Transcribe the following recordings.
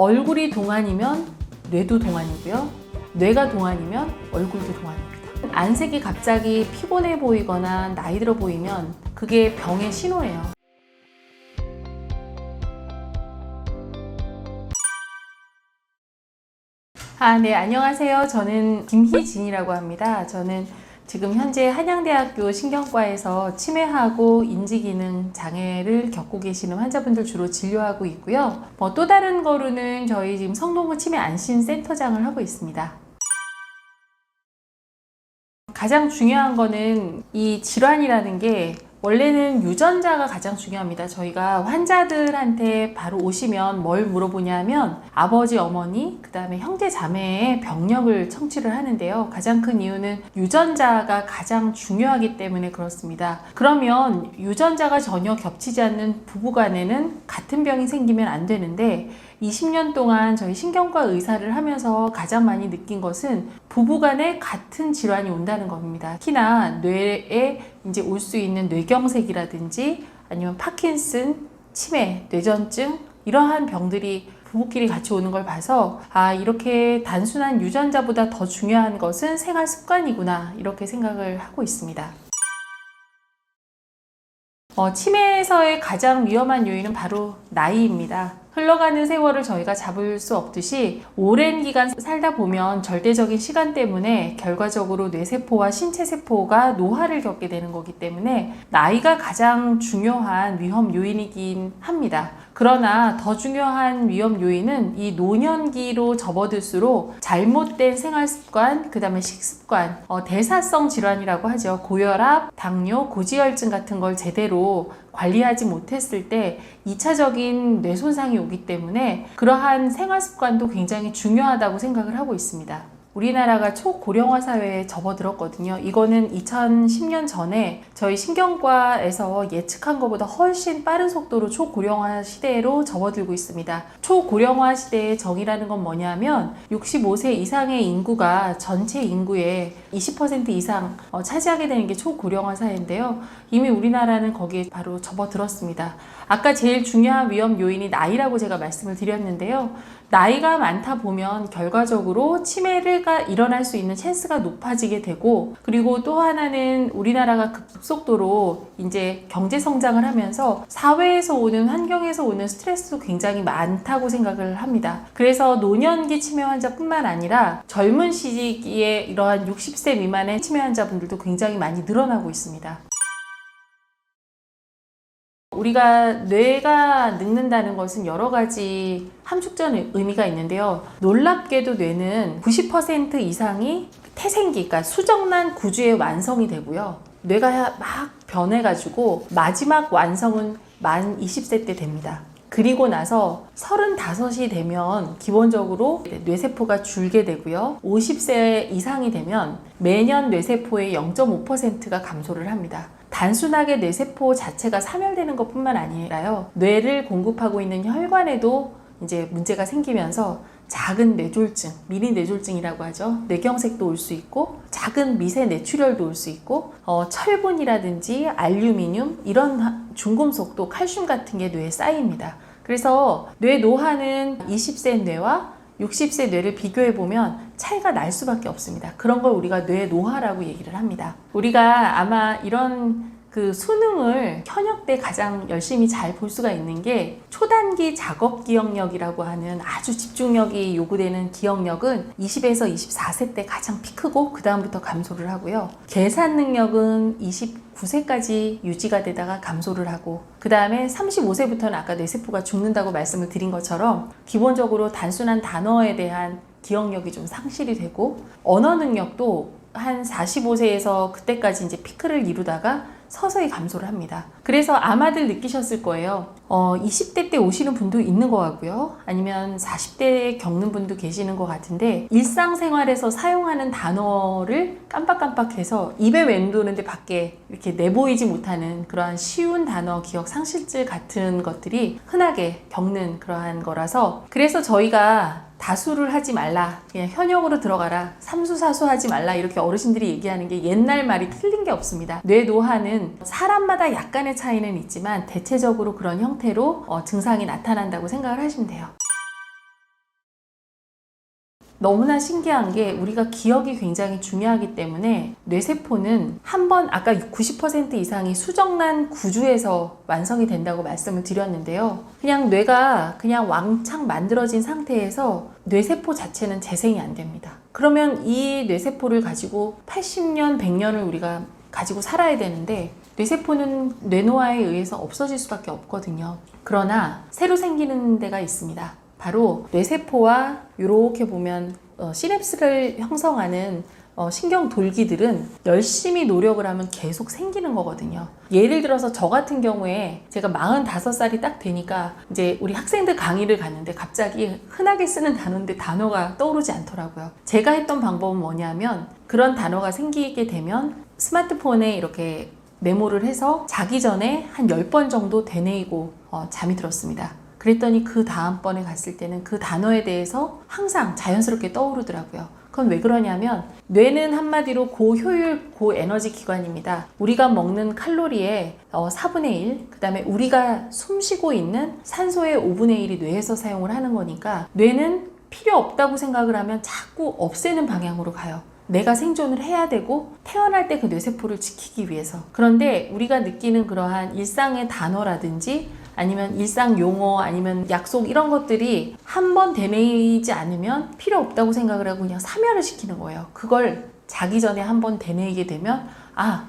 얼굴이 동안이면 뇌도 동안이고요. 뇌가 동안이면 얼굴도 동안입니다. 안색이 갑자기 피곤해 보이거나 나이 들어 보이면 그게 병의 신호예요. 네, 안녕하세요. 저는 김희진이라고 합니다. 저는 지금 현재 한양대학교 신경과에서 치매하고 인지기능 장애를 겪고 계시는 환자분들 주로 진료하고 있고요. 또 다른 거로는 저희 지금 성동구 치매 안심센터장을 하고 있습니다. 가장 중요한 거는 이 질환이라는 게 원래는 유전자가 가장 중요합니다. 저희가 환자들한테 바로 오시면 뭘 물어보냐면 아버지, 어머니, 그 다음에 형제, 자매의 병력을 청취를 하는데요. 가장 큰 이유는 유전자가 가장 중요하기 때문에 그렇습니다. 그러면 유전자가 전혀 겹치지 않는 부부간에는 같은 병이 생기면 안 되는데 20년 동안 저희 신경과 의사를 하면서 가장 많이 느낀 것은 부부간에 같은 질환이 온다는 겁니다. 특히나 뇌에 이제 올 수 있는 뇌경색이라든지 아니면 파킨슨, 치매, 뇌전증 이러한 병들이 부부끼리 같이 오는 걸 봐서 이렇게 단순한 유전자보다 더 중요한 것은 생활 습관이구나 이렇게 생각을 하고 있습니다. 치매에서의 가장 위험한 요인은 바로 나이입니다. 흘러가는 세월을 저희가 잡을 수 없듯이 오랜 기간 살다 보면 절대적인 시간 때문에 결과적으로 뇌세포와 신체세포가 노화를 겪게 되는 거기 때문에 나이가 가장 중요한 위험 요인이긴 합니다. 그러나 더 중요한 위험 요인은 이 노년기로 접어들수록 잘못된 생활습관, 그 다음에 식습관, 대사성 질환이라고 하죠. 고혈압, 당뇨, 고지혈증 같은 걸 제대로 관리하지 못했을 때 2차적인 뇌 손상이 오기 때문에 그러한 생활습관도 굉장히 중요하다고 생각을 하고 있습니다. 우리나라가 초고령화 사회에 접어들었거든요. 이거는 2010년 전에 저희 신경과에서 예측한 것보다 훨씬 빠른 속도로 초고령화 시대로 접어들고 있습니다. 초고령화 시대의 정의라는 건 뭐냐면 65세 이상의 인구가 전체 인구의 20% 이상 차지하게 되는 게 초고령화 사회인데요. 이미 우리나라는 거기에 바로 접어들었습니다. 아까 제일 중요한 위험 요인이 나이라고 제가 말씀을 드렸는데요. 나이가 많다 보면 결과적으로 치매가 일어날 수 있는 찬스가 높아지게 되고, 그리고 또 하나는 우리나라가 급속도로 이제 경제 성장을 하면서 사회에서 오는, 환경에서 오는 스트레스도 굉장히 많다고 생각을 합니다. 그래서 노년기 치매 환자뿐만 아니라 젊은 시기에 이러한 60세 미만의 치매 환자분들도 굉장히 많이 늘어나고 있습니다. 우리가 뇌가 늙는다는 것은 여러 가지 함축적인 의미가 있는데요. 놀랍게도 뇌는 90% 이상이 태생기, 그러니까 수정란 구조의 완성이 되고요. 뇌가 막 변해가지고 마지막 완성은 만 20세 때 됩니다. 그리고 나서 35이 되면 기본적으로 뇌세포가 줄게 되고요. 50세 이상이 되면 매년 뇌세포의 0.5%가 감소를 합니다. 단순하게 뇌세포 자체가 사멸되는 것뿐만 아니라요. 뇌를 공급하고 있는 혈관에도 이제 문제가 생기면서 작은 뇌졸중, 미리 뇌졸중이라고 하죠. 뇌경색도 올 수 있고 작은 미세 뇌출혈도 올 수 있고 철분이라든지 알루미늄 이런 중금속도 칼슘 같은 게 뇌에 쌓입니다. 그래서 뇌 노화는 20세 뇌와 60세 뇌를 비교해보면 차이가 날 수밖에 없습니다. 그런 걸 우리가 뇌 노화라고 얘기를 합니다. 우리가 아마 이런 수능을 현역 때 가장 열심히 잘 볼 수가 있는 게 초단기 작업 기억력이라고 하는 아주 집중력이 요구되는 기억력은 20에서 24세 때 가장 피크고 그 다음부터 감소를 하고요. 계산 능력은 29세까지 유지가 되다가 감소를 하고 그 다음에 35세부터는 아까 뇌세포가 죽는다고 말씀을 드린 것처럼 기본적으로 단순한 단어에 대한 기억력이 좀 상실이 되고 언어 능력도 한 45세에서 그때까지 이제 피크를 이루다가 서서히 감소를 합니다. 그래서 아마들 느끼셨을 거예요. 20대 때 오시는 분도 있는 것 같고요. 아니면 40대에 겪는 분도 계시는 것 같은데 일상생활에서 사용하는 단어를 깜빡깜빡해서 입에 맴도는데 밖에 이렇게 내보이지 못하는 그러한 쉬운 단어 기억 상실증 같은 것들이 흔하게 겪는 그러한 거라서 그래서 저희가 다수를 하지 말라, 그냥 현역으로 들어가라, 삼수사수 하지 말라 이렇게 어르신들이 얘기하는 게 옛날 말이 틀린 게 없습니다. 뇌 노화는 사람마다 약간의 차이는 있지만 대체적으로 그런 형태로 증상이 나타난다고 생각을 하시면 돼요. 너무나 신기한 게 우리가 기억이 굉장히 중요하기 때문에 뇌세포는 한번 아까 90% 이상이 수정란 구조에서 완성이 된다고 말씀을 드렸는데요. 그냥 뇌가 그냥 왕창 만들어진 상태에서 뇌세포 자체는 재생이 안 됩니다. 그러면 이 뇌세포를 가지고 80년, 100년을 우리가 가지고 살아야 되는데 뇌세포는 뇌노화에 의해서 없어질 수밖에 없거든요. 그러나 새로 생기는 데가 있습니다. 바로 뇌세포와 이렇게 보면 시냅스를 형성하는 신경 돌기들은 열심히 노력을 하면 계속 생기는 거거든요. 예를 들어서 저 같은 경우에 제가 45살이 딱 되니까 이제 우리 학생들 강의를 갔는데 갑자기 흔하게 쓰는 단어인데 단어가 떠오르지 않더라고요. 제가 했던 방법은 뭐냐면 그런 단어가 생기게 되면 스마트폰에 이렇게 메모를 해서 자기 전에 한 10번 정도 되뇌이고 잠이 들었습니다. 그랬더니 그 다음번에 갔을 때는 그 단어에 대해서 항상 자연스럽게 떠오르더라고요. 그건 왜 그러냐면 뇌는 한마디로 고효율, 고에너지 기관입니다. 우리가 먹는 칼로리의 4분의 1, 그 다음에 우리가 숨쉬고 있는 산소의 5분의 1이 뇌에서 사용을 하는 거니까 뇌는 필요 없다고 생각을 하면 자꾸 없애는 방향으로 가요. 내가 생존을 해야 되고 태어날 때 그 뇌세포를 지키기 위해서. 그런데 우리가 느끼는 그러한 일상의 단어라든지 아니면 일상 용어 아니면 약속 이런 것들이 한 번 되뇌이지 않으면 필요 없다고 생각을 하고 그냥 사멸을 시키는 거예요. 그걸 자기 전에 한 번 되뇌이게 되면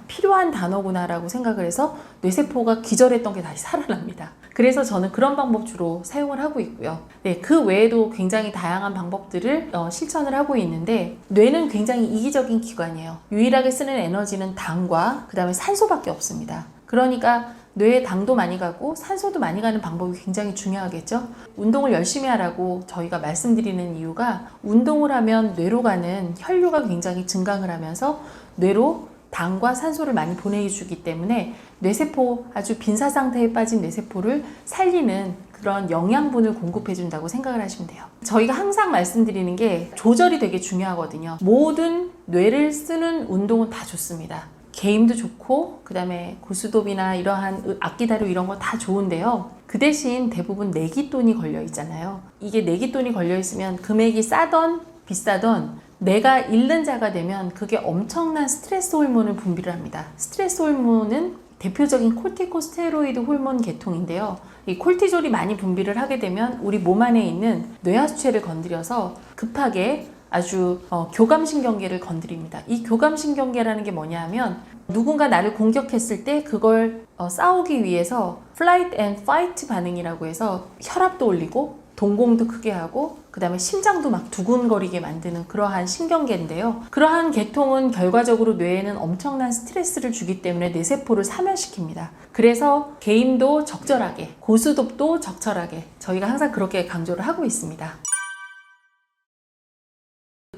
필요한 단어구나 라고 생각을 해서 뇌세포가 기절했던 게 다시 살아납니다. 그래서 저는 그런 방법 주로 사용을 하고 있고요. 네, 그 외에도 굉장히 다양한 방법들을 실천을 하고 있는데 뇌는 굉장히 이기적인 기관이에요. 유일하게 쓰는 에너지는 당과 그 다음에 산소밖에 없습니다. 그러니까 뇌에 당도 많이 가고 산소도 많이 가는 방법이 굉장히 중요하겠죠. 운동을 열심히 하라고 저희가 말씀드리는 이유가 운동을 하면 뇌로 가는 혈류가 굉장히 증강을 하면서 뇌로 당과 산소를 많이 보내주기 때문에 뇌세포, 아주 빈사 상태에 빠진 뇌세포를 살리는 그런 영양분을 공급해 준다고 생각을 하시면 돼요. 저희가 항상 말씀드리는 게 조절이 되게 중요하거든요. 모든 뇌를 쓰는 운동은 다 좋습니다. 게임도 좋고 그 다음에 고스톱이나 이러한 악기다루 이런 거 다 좋은데요. 그 대신 대부분 내기돈이 걸려 있잖아요. 이게 내기돈이 걸려 있으면 금액이 싸던 비싸던 내가 잃는 자가 되면 그게 엄청난 스트레스 호르몬을 분비를 합니다. 스트레스 호르몬은 대표적인 콜티코스테로이드 호르몬 계통인데요. 이 콜티졸이 많이 분비를 하게 되면 우리 몸 안에 있는 뇌하수체를 건드려서 급하게 아주 교감신경계를 건드립니다. 이 교감신경계라는 게 뭐냐 하면 누군가 나를 공격했을 때 그걸 싸우기 위해서 Flight and Fight 반응이라고 해서 혈압도 올리고 동공도 크게 하고 그 다음에 심장도 막 두근거리게 만드는 그러한 신경계인데요. 그러한 계통은 결과적으로 뇌에는 엄청난 스트레스를 주기 때문에 뇌세포를 사멸시킵니다. 그래서 게임도 적절하게, 고스톱도 적절하게 저희가 항상 그렇게 강조를 하고 있습니다.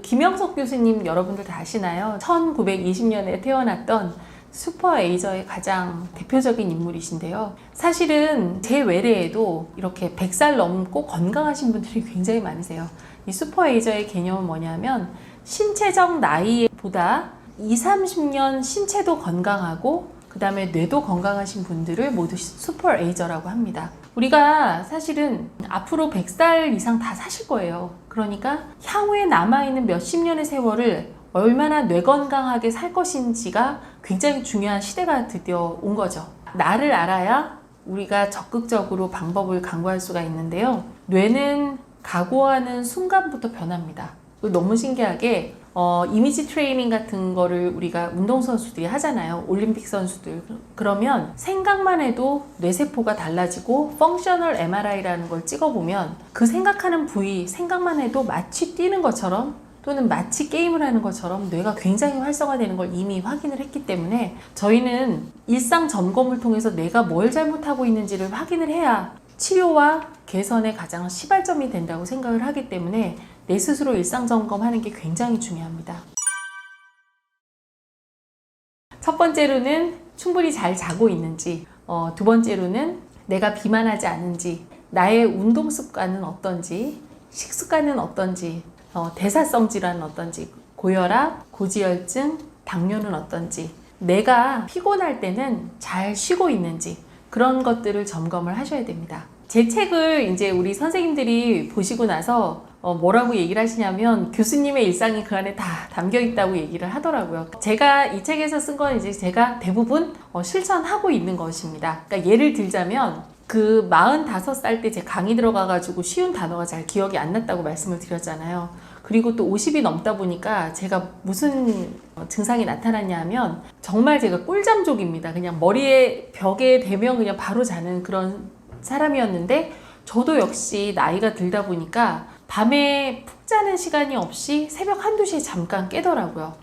김영석 교수님 여러분들 다 아시나요? 1920년에 태어났던 슈퍼에이저의 가장 대표적인 인물이신데요. 사실은 제 외래에도 이렇게 100살 넘고 건강하신 분들이 굉장히 많으세요. 이 슈퍼에이저의 개념은 뭐냐면 신체적 나이보다 20-30년 신체도 건강하고 그 다음에 뇌도 건강하신 분들을 모두 슈퍼에이저라고 합니다. 우리가 사실은 앞으로 100살 이상 다 사실 거예요. 그러니까 향후에 남아있는 몇십 년의 세월을 얼마나 뇌 건강하게 살 것인지가 굉장히 중요한 시대가 드디어 온 거죠. 나를 알아야 우리가 적극적으로 방법을 강구할 수가 있는데요. 뇌는 각오하는 순간부터 변합니다. 너무 신기하게 이미지 트레이닝 같은 거를 우리가 운동선수들이 하잖아요. 올림픽 선수들. 그러면 생각만 해도 뇌세포가 달라지고 펑셔널 MRI라는 걸 찍어보면 그 생각하는 부위 생각만 해도 마치 뛰는 것처럼 또는 마치 게임을 하는 것처럼 뇌가 굉장히 활성화되는 걸 이미 확인을 했기 때문에 저희는 일상 점검을 통해서 내가 뭘 잘못하고 있는지를 확인을 해야 치료와 개선의 가장 시발점이 된다고 생각을 하기 때문에 내 스스로 일상 점검하는 게 굉장히 중요합니다. 첫 번째로는 충분히 잘 자고 있는지, 두 번째로는 내가 비만하지 않은지, 나의 운동 습관은 어떤지, 식습관은 어떤지, 대사성 질환은 어떤지, 고혈압, 고지혈증, 당뇨는 어떤지, 내가 피곤할 때는 잘 쉬고 있는지 그런 것들을 점검을 하셔야 됩니다. 제 책을 이제 우리 선생님들이 보시고 나서 뭐라고 얘기를 하시냐면 교수님의 일상이 그 안에 다 담겨 있다고 얘기를 하더라고요. 제가 이 책에서 쓴 건 이제 제가 대부분 실천하고 있는 것입니다. 그러니까 예를 들자면 그 45살 때 제 강의 들어가가지고 쉬운 단어가 잘 기억이 안 났다고 말씀을 드렸잖아요. 그리고 또 50이 넘다 보니까 제가 무슨 증상이 나타났냐 하면 정말 제가 꿀잠족입니다. 그냥 머리에 벽에 대면 그냥 바로 자는 그런 사람이었는데 저도 역시 나이가 들다 보니까 밤에 푹 자는 시간이 없이 새벽 1, 2시에 잠깐 깨더라고요.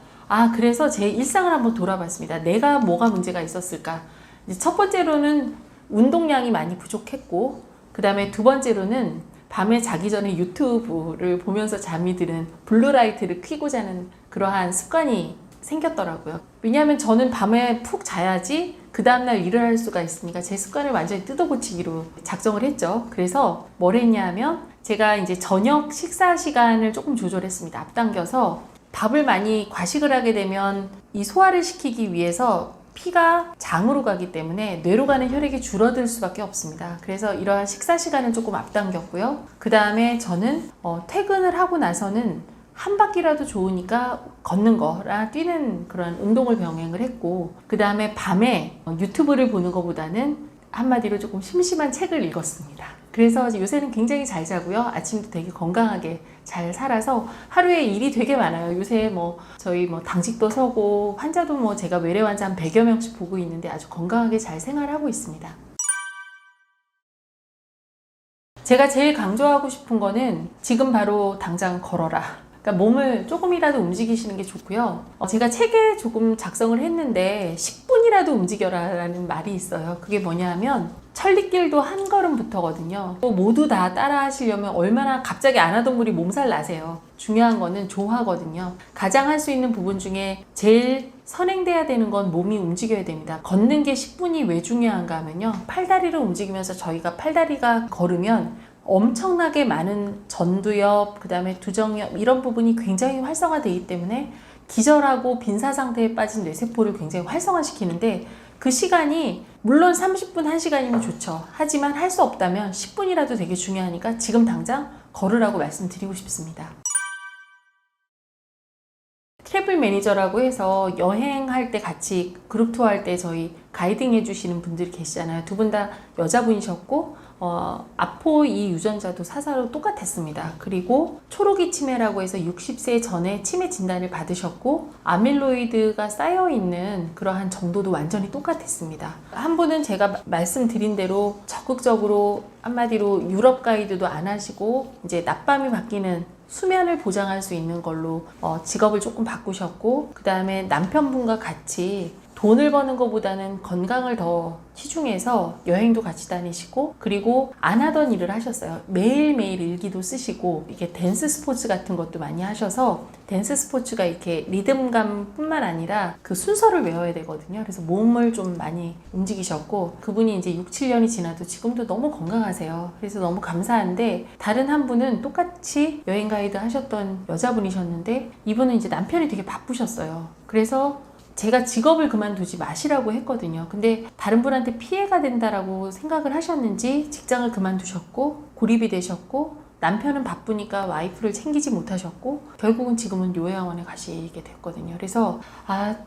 그래서 제 일상을 한번 돌아봤습니다. 내가 뭐가 문제가 있었을까? 이제 첫 번째로는 운동량이 많이 부족했고, 그 다음에 두 번째로는 밤에 자기 전에 유튜브를 보면서 잠이 드는 블루라이트를 켜고 자는 그러한 습관이 생겼더라고요. 왜냐하면 저는 밤에 푹 자야지 그 다음날 일을 할 수가 있으니까 제 습관을 완전히 뜯어고치기로 작정을 했죠. 그래서 뭘 했냐 하면 제가 이제 저녁 식사 시간을 조금 조절했습니다. 앞당겨서 밥을 많이 과식을 하게 되면 이 소화를 시키기 위해서 피가 장으로 가기 때문에 뇌로 가는 혈액이 줄어들 수밖에 없습니다. 그래서 이러한 식사 시간을 조금 앞당겼고요. 그 다음에 저는 퇴근을 하고 나서는 한 바퀴라도 좋으니까 걷는 거랑 뛰는 그런 운동을 병행을 했고, 그 다음에 밤에 유튜브를 보는 것보다는 한마디로 조금 심심한 책을 읽었습니다. 그래서 요새는 굉장히 잘 자고요. 아침도 되게 건강하게 잘 살아서 하루에 일이 되게 많아요. 요새 저희 당직도 서고 환자도 제가 외래 환자 한 100여 명씩 보고 있는데 아주 건강하게 잘 생활하고 있습니다. 제가 제일 강조하고 싶은 거는 지금 바로 당장 걸어라. 그러니까 몸을 조금이라도 움직이시는 게 좋고요. 제가 책에 조금 작성을 했는데 10분이라도 움직여라 라는 말이 있어요. 그게 뭐냐 하면 천리길도 한 걸음부터거든요. 또 모두 다 따라 하시려면 얼마나 갑자기 안 하던 분이 몸살 나세요. 중요한 거는 조화거든요. 가장 할 수 있는 부분 중에 제일 선행돼야 되는 건 몸이 움직여야 됩니다. 걷는 게 10분이 왜 중요한가 하면요. 팔다리를 움직이면서 저희가 팔다리가 걸으면 엄청나게 많은 전두엽, 그 다음에 두정엽 이런 부분이 굉장히 활성화되기 때문에 기절하고 빈사 상태에 빠진 뇌세포를 굉장히 활성화시키는데 그 시간이 물론 30분, 1시간이면 좋죠. 하지만 할 수 없다면 10분이라도 되게 중요하니까 지금 당장 걸으라고 말씀드리고 싶습니다. 트래블 매니저라고 해서 여행할 때 같이 그룹 투어 할 때 저희 가이딩 해주시는 분들이 계시잖아요. 두 분 다 여자분이셨고 아포 이 유전자도 사사로 똑같았습니다. 그리고 초록이 치매라고 해서 60세 전에 치매 진단을 받으셨고 아밀로이드가 쌓여있는 그러한 정도도 완전히 똑같았습니다. 한 분은 제가 말씀드린 대로 적극적으로 한마디로 유럽 가이드도 안 하시고 이제 낮밤이 바뀌는 수면을 보장할 수 있는 걸로 직업을 조금 바꾸셨고, 그 다음에 남편분과 같이 돈을 버는 것보다는 건강을 더 치중해서 여행도 같이 다니시고, 그리고 안 하던 일을 하셨어요. 매일매일 일기도 쓰시고, 이게 댄스 스포츠 같은 것도 많이 하셔서 댄스 스포츠가 이렇게 리듬감 뿐만 아니라 그 순서를 외워야 되거든요. 그래서 몸을 좀 많이 움직이셨고, 그분이 이제 6, 7년이 지나도 지금도 너무 건강하세요. 그래서 너무 감사한데, 다른 한 분은 똑같이 여행 가이드 하셨던 여자분이셨는데 이분은 이제 남편이 되게 바쁘셨어요. 그래서 제가 직업을 그만두지 마시라고 했거든요. 근데 다른 분한테 피해가 된다라고 생각을 하셨는지 직장을 그만두셨고 고립이 되셨고, 남편은 바쁘니까 와이프를 챙기지 못하셨고 결국은 지금은 요양원에 가시게 됐거든요. 그래서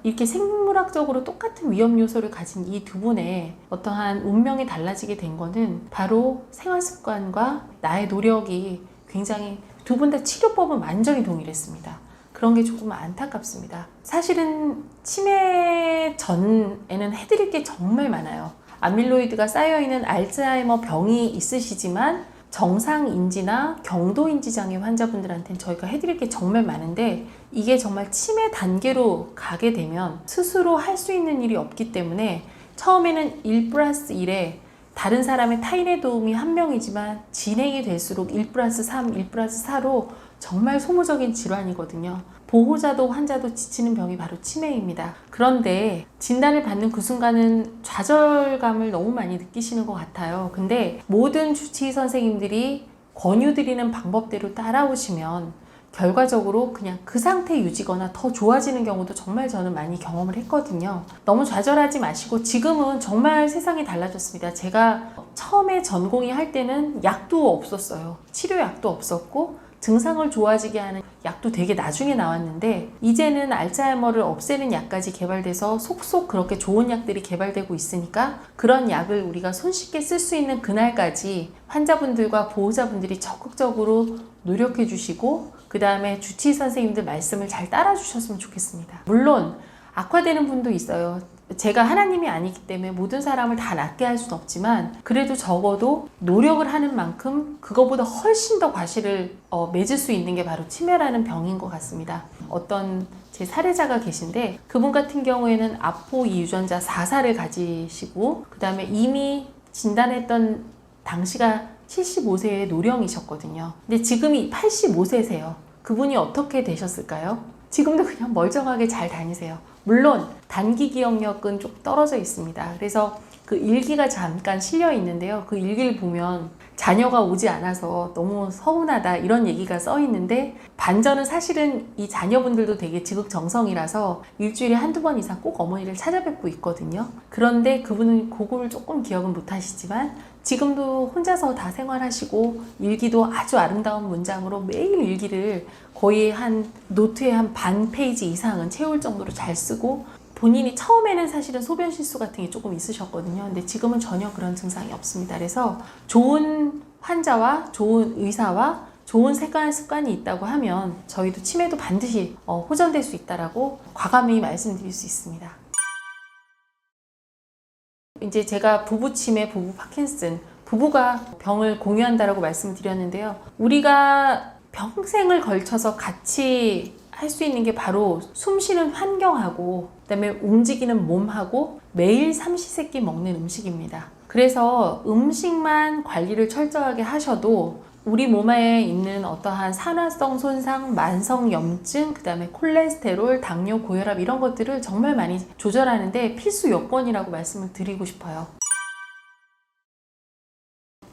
이렇게 생물학적으로 똑같은 위험 요소를 가진 이 두 분의 어떠한 운명이 달라지게 된 거는 바로 생활 습관과 나의 노력이 굉장히, 두 분 다 치료법은 완전히 동일했습니다. 그런 게 조금 안타깝습니다. 사실은 치매 전에는 해드릴 게 정말 많아요. 아밀로이드가 쌓여있는 알츠하이머 병이 있으시지만 정상인지나 경도인지 장애 환자분들한테는 저희가 해드릴 게 정말 많은데, 이게 정말 치매 단계로 가게 되면 스스로 할 수 있는 일이 없기 때문에 처음에는 1+1에 다른 사람의 타인의 도움이 한 명이지만 진행이 될수록 1+3, 1+4로 정말 소모적인 질환이거든요. 보호자도 환자도 지치는 병이 바로 치매입니다. 그런데 진단을 받는 그 순간은 좌절감을 너무 많이 느끼시는 것 같아요. 근데 모든 주치의 선생님들이 권유드리는 방법대로 따라오시면 결과적으로 그냥 그 상태 유지거나 더 좋아지는 경우도 정말 저는 많이 경험을 했거든요. 너무 좌절하지 마시고, 지금은 정말 세상이 달라졌습니다. 제가 처음에 전공의 할 때는 약도 없었어요. 치료약도 없었고 증상을 좋아지게 하는 약도 되게 나중에 나왔는데 이제는 알츠하이머를 없애는 약까지 개발돼서 속속 그렇게 좋은 약들이 개발되고 있으니까 그런 약을 우리가 손쉽게 쓸 수 있는 그날까지 환자분들과 보호자분들이 적극적으로 노력해 주시고 그 다음에 주치의 선생님들 말씀을 잘 따라 주셨으면 좋겠습니다. 물론 악화되는 분도 있어요. 제가 하나님이 아니기 때문에 모든 사람을 다 낫게 할 수는 없지만 그래도 적어도 노력을 하는 만큼 그거보다 훨씬 더 과실을 맺을 수 있는 게 바로 치매라는 병인 것 같습니다. 어떤 제 사례자가 계신데 그분 같은 경우에는 아포 2 유전자 4사를 가지시고 그 다음에 이미 진단했던 당시가 75세의 노령이셨거든요. 근데 지금이 85세세요. 그분이 어떻게 되셨을까요? 지금도 그냥 멀쩡하게 잘 다니세요. 물론 단기 기억력은 좀 떨어져 있습니다. 그래서 그 일기가 잠깐 실려 있는데요. 그 일기를 보면 자녀가 오지 않아서 너무 서운하다 이런 얘기가 써 있는데 반전은 사실은 이 자녀분들도 되게 지극정성이라서 일주일에 한두 번 이상 꼭 어머니를 찾아뵙고 있거든요. 그런데 그분은 그거를 조금 기억은 못 하시지만 지금도 혼자서 다 생활하시고 일기도 아주 아름다운 문장으로 매일 일기를 거의 한 노트에 한 반 페이지 이상은 채울 정도로 잘 쓰고 본인이 처음에는 사실은 소변 실수 같은 게 조금 있으셨거든요. 근데 지금은 전혀 그런 증상이 없습니다. 그래서 좋은 환자와 좋은 의사와 좋은 생활 습관이 있다고 하면 저희도 치매도 반드시 호전될 수 있다라고 과감히 말씀드릴 수 있습니다. 이제 제가 부부 치매, 부부 파킨슨, 부부가 병을 공유한다라고 말씀드렸는데요. 우리가 평생을 걸쳐서 같이 할 수 있는 게 바로 숨 쉬는 환경하고 그다음에 움직이는 몸하고 매일 삼시세끼 먹는 음식입니다. 그래서 음식만 관리를 철저하게 하셔도 우리 몸에 있는 어떠한 산화성 손상, 만성염증, 그 다음에 콜레스테롤, 당뇨, 고혈압 이런 것들을 정말 많이 조절하는데 필수 요건이라고 말씀을 드리고 싶어요.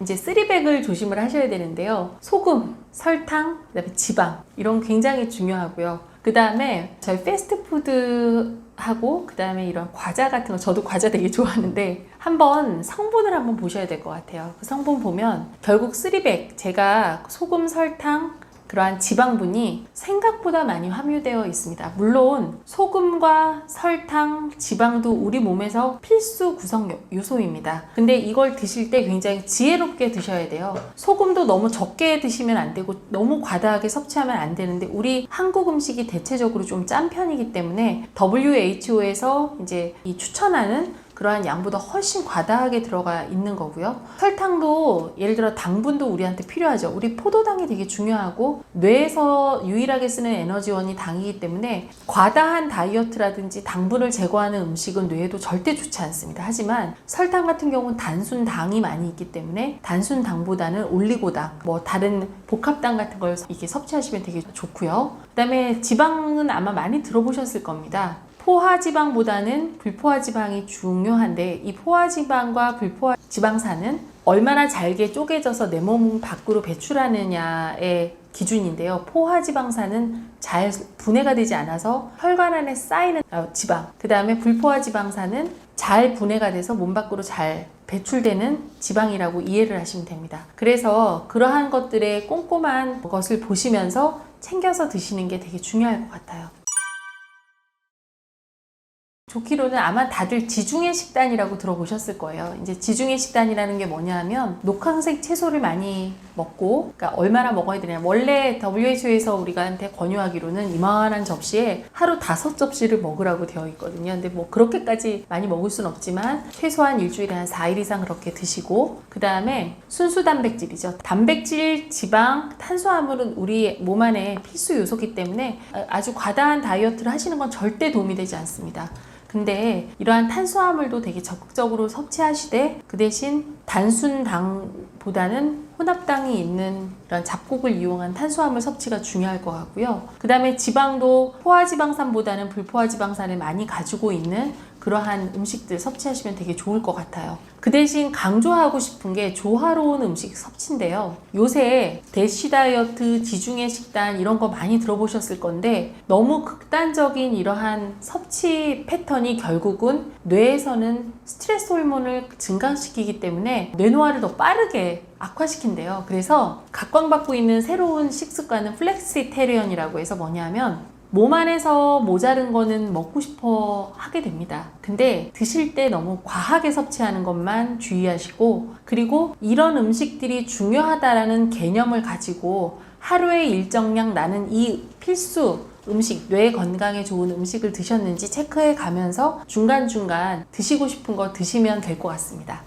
이제 쓰리백을 조심을 하셔야 되는데요. 소금, 설탕, 그다음에 지방 이런 거 굉장히 중요하고요. 그 다음에 저희 패스트푸드하고 그 다음에 이런 과자 같은 거 저도 과자 되게 좋아하는데 한번 성분을 한번 보셔야 될 것 같아요. 그 성분 보면 결국 쓰리백 제가 소금, 설탕 그러한 지방분이 생각보다 많이 함유되어 있습니다. 물론 소금과 설탕, 지방도 우리 몸에서 필수 구성 요소입니다. 근데 이걸 드실 때 굉장히 지혜롭게 드셔야 돼요. 소금도 너무 적게 드시면 안 되고 너무 과다하게 섭취하면 안 되는데 우리 한국 음식이 대체적으로 좀 짠 편이기 때문에 WHO에서 이제 이 추천하는 그러한 양보다 훨씬 과다하게 들어가 있는 거고요. 설탕도 예를 들어 당분도 우리한테 필요하죠. 우리 포도당이 되게 중요하고 뇌에서 유일하게 쓰는 에너지원이 당이기 때문에 과다한 다이어트라든지 당분을 제거하는 음식은 뇌에도 절대 좋지 않습니다. 하지만 설탕 같은 경우는 단순 당이 많이 있기 때문에 단순 당보다는 올리고당, 뭐 다른 복합당 같은 걸 이렇게 섭취하시면 되게 좋고요. 그다음에 지방은 아마 많이 들어보셨을 겁니다. 포화지방보다는 불포화지방이 중요한데 이 포화지방과 불포화지방산은 얼마나 잘게 쪼개져서 내 몸 밖으로 배출하느냐의 기준인데요. 포화지방산은 잘 분해가 되지 않아서 혈관 안에 쌓이는 지방, 그 다음에 불포화지방산은 잘 분해가 돼서 몸 밖으로 잘 배출되는 지방이라고 이해를 하시면 됩니다. 그래서 그러한 것들의 꼼꼼한 것을 보시면서 챙겨서 드시는 게 되게 중요할 것 같아요. 좋기로는 아마 다들 지중해 식단이라고 들어보셨을 거예요. 이제 지중해 식단이라는 게 뭐냐 하면 녹황색 채소를 많이 먹고, 그러니까 얼마나 먹어야 되냐. 원래 WHO에서 우리가한테 권유하기로는 이만한 접시에 하루 5접시를 먹으라고 되어 있거든요. 근데 뭐 그렇게까지 많이 먹을 수는 없지만 최소한 일주일에 한 4일 이상 그렇게 드시고, 그 다음에 순수 단백질이죠. 단백질, 지방, 탄수화물은 우리 몸 안에 필수 요소이기 때문에 아주 과다한 다이어트를 하시는 건 절대 도움이 되지 않습니다. 근데 이러한 탄수화물도 되게 적극적으로 섭취하시되 그 대신 단순당보다는 혼합당이 있는 이런 잡곡을 이용한 탄수화물 섭취가 중요할 것 같고요. 그 다음에 지방도 포화지방산보다는 불포화지방산을 많이 가지고 있는 그러한 음식들 섭취하시면 되게 좋을 것 같아요. 그 대신 강조하고 싶은 게 조화로운 음식 섭취인데요. 요새 대시 다이어트, 지중해 식단 이런 거 많이 들어보셨을 건데 너무 극단적인 이러한 섭취 패턴이 결국은 뇌에서는 스트레스 호르몬을 증가시키기 때문에 뇌노화를 더 빠르게 악화시킨대요. 그래서 각광받고 있는 새로운 식습관은 플렉시테리언이라고 해서 뭐냐면 몸 안에서 모자른 거는 먹고 싶어 하게 됩니다. 근데 드실 때 너무 과하게 섭취하는 것만 주의하시고, 그리고 이런 음식들이 중요하다라는 개념을 가지고 하루에 일정량 나는 이 필수 음식, 뇌 건강에 좋은 음식을 드셨는지 체크해 가면서 중간중간 드시고 싶은 거 드시면 될 것 같습니다.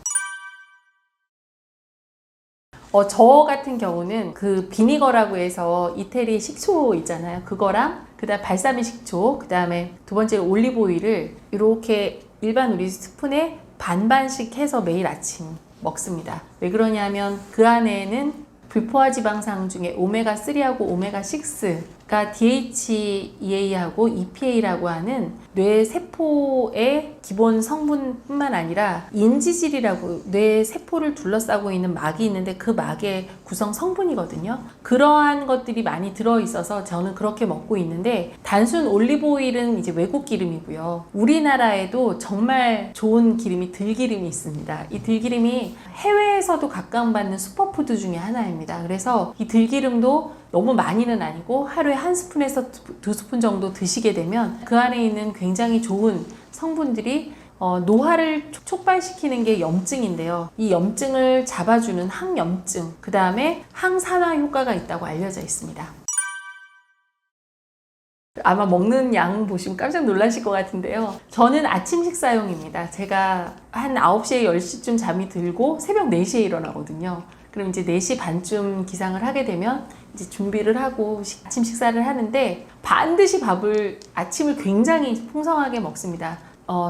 저 같은 경우는 그 비니거라고 해서 이태리 식초 있잖아요. 그거랑 그다음 발사믹 식초, 그다음에 두 번째 올리브 오일을 이렇게 일반 우리 스푼에 반반씩 해서 매일 아침 먹습니다. 왜 그러냐면 그 안에는 불포화 지방산 중에 오메가3하고 오메가6가 DHEA하고 EPA라고 하는 뇌 세포의 기본 성분뿐만 아니라 인지질이라고 뇌 세포를 둘러싸고 있는 막이 있는데 그 막의 구성 성분이거든요. 그러한 것들이 많이 들어있어서 저는 그렇게 먹고 있는데, 단순 올리브 오일은 이제 외국 기름이고요. 우리나라에도 정말 좋은 기름이 들기름이 있습니다. 이 들기름이 해외에서도 각광받는 슈퍼푸드 중에 하나입니다. 그래서 이 들기름도 너무 많이는 아니고 하루에 한 스푼에서 두 스푼 정도 드시게 되면 그 안에 있는 굉장히 좋은 성분들이 노화를 촉발시키는 게 염증인데요. 이 염증을 잡아주는 항염증, 그 다음에 항산화 효과가 있다고 알려져 있습니다. 아마 먹는 양 보시면 깜짝 놀라실 것 같은데요. 저는 아침 식사용입니다. 제가 한 9시에 10시쯤 잠이 들고 새벽 4시에 일어나거든요. 그럼 이제 4시 반쯤 기상을 하게 되면 이제 준비를 하고 아침 식사를 하는데, 반드시 아침을 굉장히 풍성하게 먹습니다.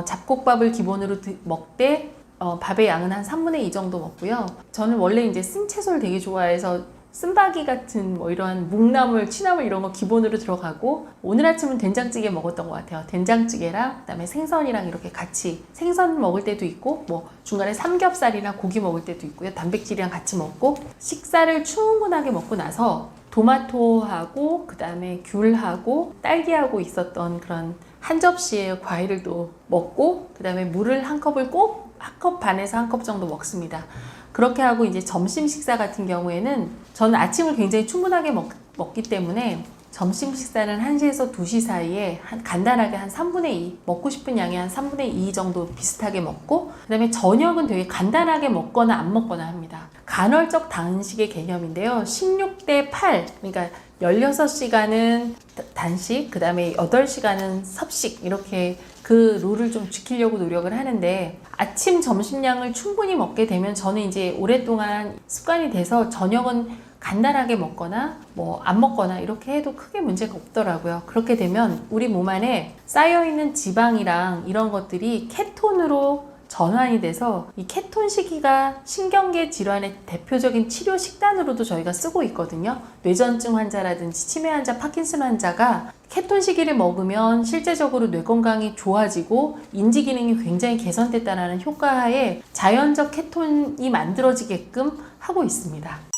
잡곡밥을 기본으로 먹되 밥의 양은 한 3분의 2 정도 먹고요. 저는 원래 이제 쓴채소를 되게 좋아해서 쓴바기 같은 뭐 이런 묵나물, 취나물 이런 거 기본으로 들어가고, 오늘 아침은 된장찌개 먹었던 것 같아요. 된장찌개랑 그다음에 생선이랑 이렇게 같이 생선 먹을 때도 있고, 뭐 중간에 삼겹살이나 고기 먹을 때도 있고요. 단백질이랑 같이 먹고, 식사를 충분하게 먹고 나서 토마토하고 그다음에 귤하고 딸기하고 있었던 그런 한 접시의 과일을 또 먹고, 그다음에 물을 한 컵을 꼭 한 컵 반에서 한 컵 정도 먹습니다. 그렇게 하고 이제 점심 식사 같은 경우에는 저는 아침을 굉장히 충분하게 먹기 때문에 점심 식사는 1시에서 2시 사이에 간단하게 한 3분의 2, 먹고 싶은 양의 한 3분의 2 정도 비슷하게 먹고, 그 다음에 저녁은 되게 간단하게 먹거나 안 먹거나 합니다. 간헐적 단식의 개념인데요. 16대 8, 그러니까 16시간은 단식, 그 다음에 8시간은 섭식, 이렇게 그 룰을 좀 지키려고 노력을 하는데, 아침 점심량을 충분히 먹게 되면 저는 이제 오랫동안 습관이 돼서 저녁은 간단하게 먹거나 뭐 안 먹거나 이렇게 해도 크게 문제가 없더라고요. 그렇게 되면 우리 몸 안에 쌓여있는 지방이랑 이런 것들이 케톤으로 전환이 돼서, 이 케톤 시기가 신경계 질환의 대표적인 치료 식단으로도 저희가 쓰고 있거든요. 뇌전증 환자라든지 치매 환자, 파킨슨 환자가 케톤 시기를 먹으면 실제적으로 뇌 건강이 좋아지고 인지 기능이 굉장히 개선됐다는 효과에 자연적 케톤이 만들어지게끔 하고 있습니다.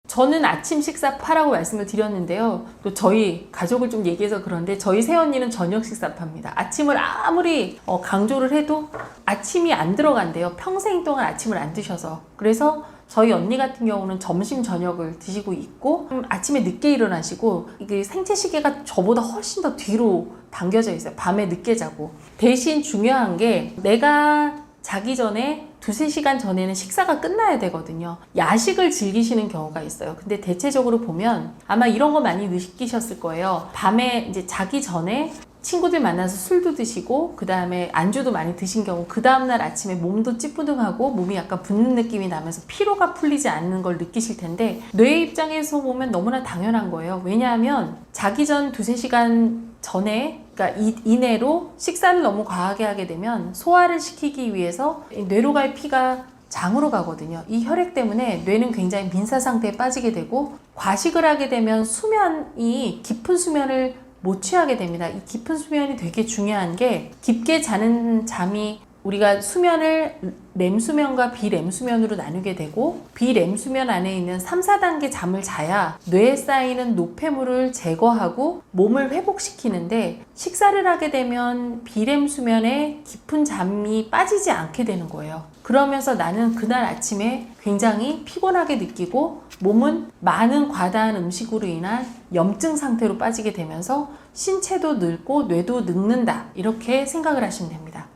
저는 아침 식사파라고 말씀을 드렸는데요. 또 저희 가족을 좀 얘기해서 그런데 저희 새언니는 저녁 식사파입니다. 아침을 아무리 강조를 해도 아침이 안 들어간대요. 평생 동안 아침을 안 드셔서. 그래서 저희 언니 같은 경우는 점심 저녁을 드시고 있고, 아침에 늦게 일어나시고, 이게 생체 시계가 저보다 훨씬 더 뒤로 당겨져 있어요. 밤에 늦게 자고. 대신 중요한 게, 내가 자기 전에 2-3시간 전에는 식사가 끝나야 되거든요. 야식을 즐기시는 경우가 있어요. 근데 대체적으로 보면 아마 이런 거 많이 느끼셨을 거예요. 밤에 이제 자기 전에 친구들 만나서 술도 드시고, 그 다음에 안주도 많이 드신 경우, 그 다음날 아침에 몸도 찌뿌둥하고 몸이 약간 붓는 느낌이 나면서 피로가 풀리지 않는 걸 느끼실 텐데, 뇌 입장에서 보면 너무나 당연한 거예요. 왜냐하면 자기 전 2-3시간 전에, 그러니까 이내로 식사를 너무 과하게 하게 되면 소화를 시키기 위해서 뇌로 갈 피가 장으로 가거든요. 이 혈액 때문에 뇌는 굉장히 민사 상태에 빠지게 되고, 과식을 하게 되면 수면이 깊은 수면을 못 취하게 됩니다. 이 깊은 수면이 되게 중요한 게, 깊게 자는 잠이 우리가 수면을 렘 수면과 비렘 수면으로 나누게 되고 비렘 수면 안에 있는 3, 4단계 잠을 자야 뇌에 쌓이는 노폐물을 제거하고 몸을 회복시키는데 식사를 하게 되면 비렘 수면에 깊은 잠이 빠지지 않게 되는 거예요. 그러면서 나는 그날 아침에 굉장히 피곤하게 느끼고 몸은 많은 과다한 음식으로 인한 염증 상태로 빠지게 되면서 신체도 늙고 뇌도 늙는다, 이렇게 생각을 하시면 됩니다.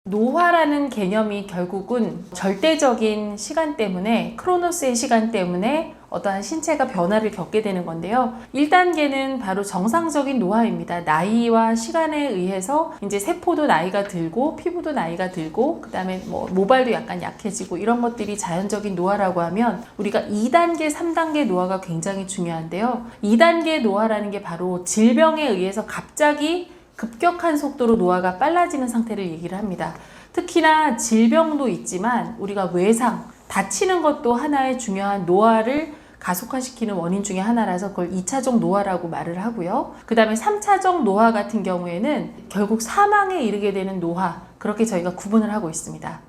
노화라는 개념이 결국은 절대적인 시간 때문에, 크로노스의 시간 때문에 어떠한 신체가 변화를 겪게 되는 건데요. 1단계는 바로 정상적인 노화입니다. 나이와 시간에 의해서 이제 세포도 나이가 들고 피부도 나이가 들고 그다음에 모발도 약간 약해지고 이런 것들이 자연적인 노화라고 하면, 우리가 2단계, 3단계 노화가 굉장히 중요한데요. 2단계 노화라는 게 바로 질병에 의해서 갑자기 급격한 속도로 노화가 빨라지는 상태를 얘기를 합니다. 특히나 질병도 있지만 우리가 외상, 다치는 것도 하나의 중요한 노화를 가속화시키는 원인 중에 하나라서 그걸 2차적 노화라고 말을 하고요. 그 다음에 3차적 노화 같은 경우에는 결국 사망에 이르게 되는 노화, 그렇게 저희가 구분을 하고 있습니다.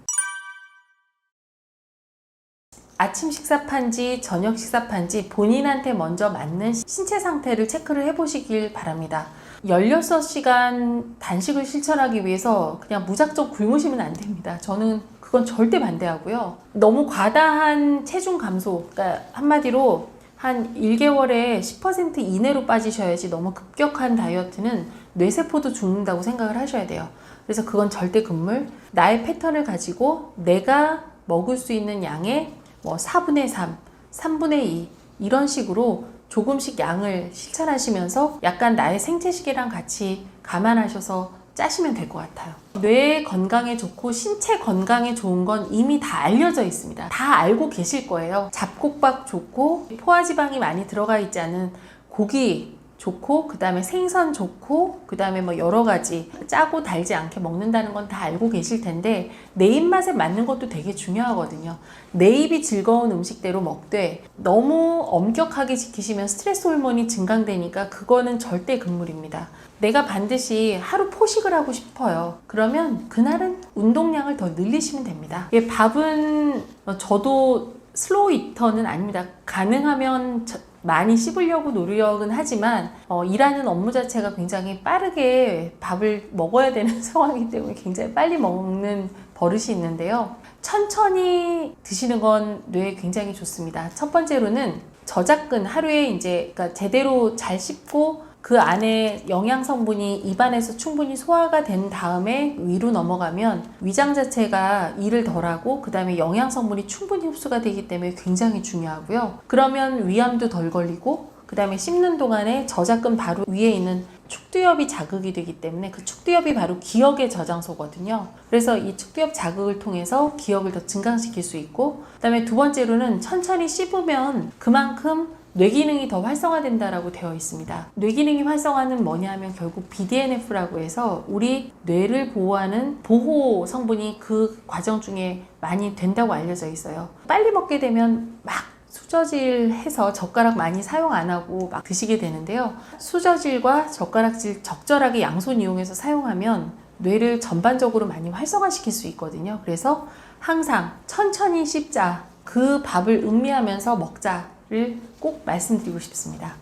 아침 식사판지, 저녁 식사판지 본인한테 먼저 맞는 신체 상태를 체크를 해보시길 바랍니다. 16시간 단식을 실천하기 위해서 그냥 무작정 굶으시면 안 됩니다. 저는 그건 절대 반대하고요. 너무 과다한 체중 감소, 그러니까 한마디로 한 1개월에 10% 이내로 빠지셔야지, 너무 급격한 다이어트는 뇌세포도 죽는다고 생각을 하셔야 돼요. 그래서 그건 절대 금물, 나의 패턴을 가지고 내가 먹을 수 있는 양의 4분의 3, 3분의 2 이런 식으로 조금씩 양을 실천하시면서 약간 나의 생체시계랑 같이 감안하셔서 짜시면 될 것 같아요. 뇌 건강에 좋고 신체 건강에 좋은 건 이미 다 알려져 있습니다. 다 알고 계실 거예요. 잡곡밥 좋고 포화지방이 많이 들어가 있지 않은 고기 좋고, 그 다음에 생선 좋고, 그 다음에 여러 가지 짜고 달지 않게 먹는다는 건 다 알고 계실 텐데, 내 입맛에 맞는 것도 되게 중요하거든요. 내 입이 즐거운 음식대로 먹되 너무 엄격하게 지키시면 스트레스 호르몬이 증강되니까 그거는 절대 금물입니다. 내가 반드시 하루 포식을 하고 싶어요. 그러면 그날은 운동량을 더 늘리시면 됩니다. 밥은 저도 슬로우 이터는 아닙니다. 가능하면 많이 씹으려고 노력은 하지만 일하는 업무 자체가 굉장히 빠르게 밥을 먹어야 되는 상황이기 때문에 굉장히 빨리 먹는 버릇이 있는데요. 천천히 드시는 건 뇌에 굉장히 좋습니다. 첫 번째로는 저작근, 하루에 그러니까 제대로 잘 씹고 그 안에 영양 성분이 입안에서 충분히 소화가 된 다음에 위로 넘어가면 위장 자체가 일을 덜하고 그 다음에 영양 성분이 충분히 흡수가 되기 때문에 굉장히 중요하고요. 그러면 위암도 덜 걸리고 그 다음에 씹는 동안에 저작근 바로 위에 있는 축두엽이 자극이 되기 때문에 그 축두엽이 바로 기억의 저장소거든요. 그래서 이 축두엽 자극을 통해서 기억을 더 증강시킬 수 있고, 그 다음에 두 번째로는 천천히 씹으면 그만큼 뇌기능이 더 활성화된다라고 되어 있습니다. 뇌기능이 활성화는 뭐냐 하면 결국 BDNF라고 해서 우리 뇌를 보호하는 보호 성분이 그 과정 중에 많이 된다고 알려져 있어요. 빨리 먹게 되면 막 수저질해서 젓가락 많이 사용 안 하고 막 드시게 되는데요. 수저질과 젓가락질 적절하게 양손 이용해서 사용하면 뇌를 전반적으로 많이 활성화시킬 수 있거든요. 그래서 항상 천천히 씹자, 그 밥을 음미하면서 먹자를 꼭 말씀드리고 싶습니다.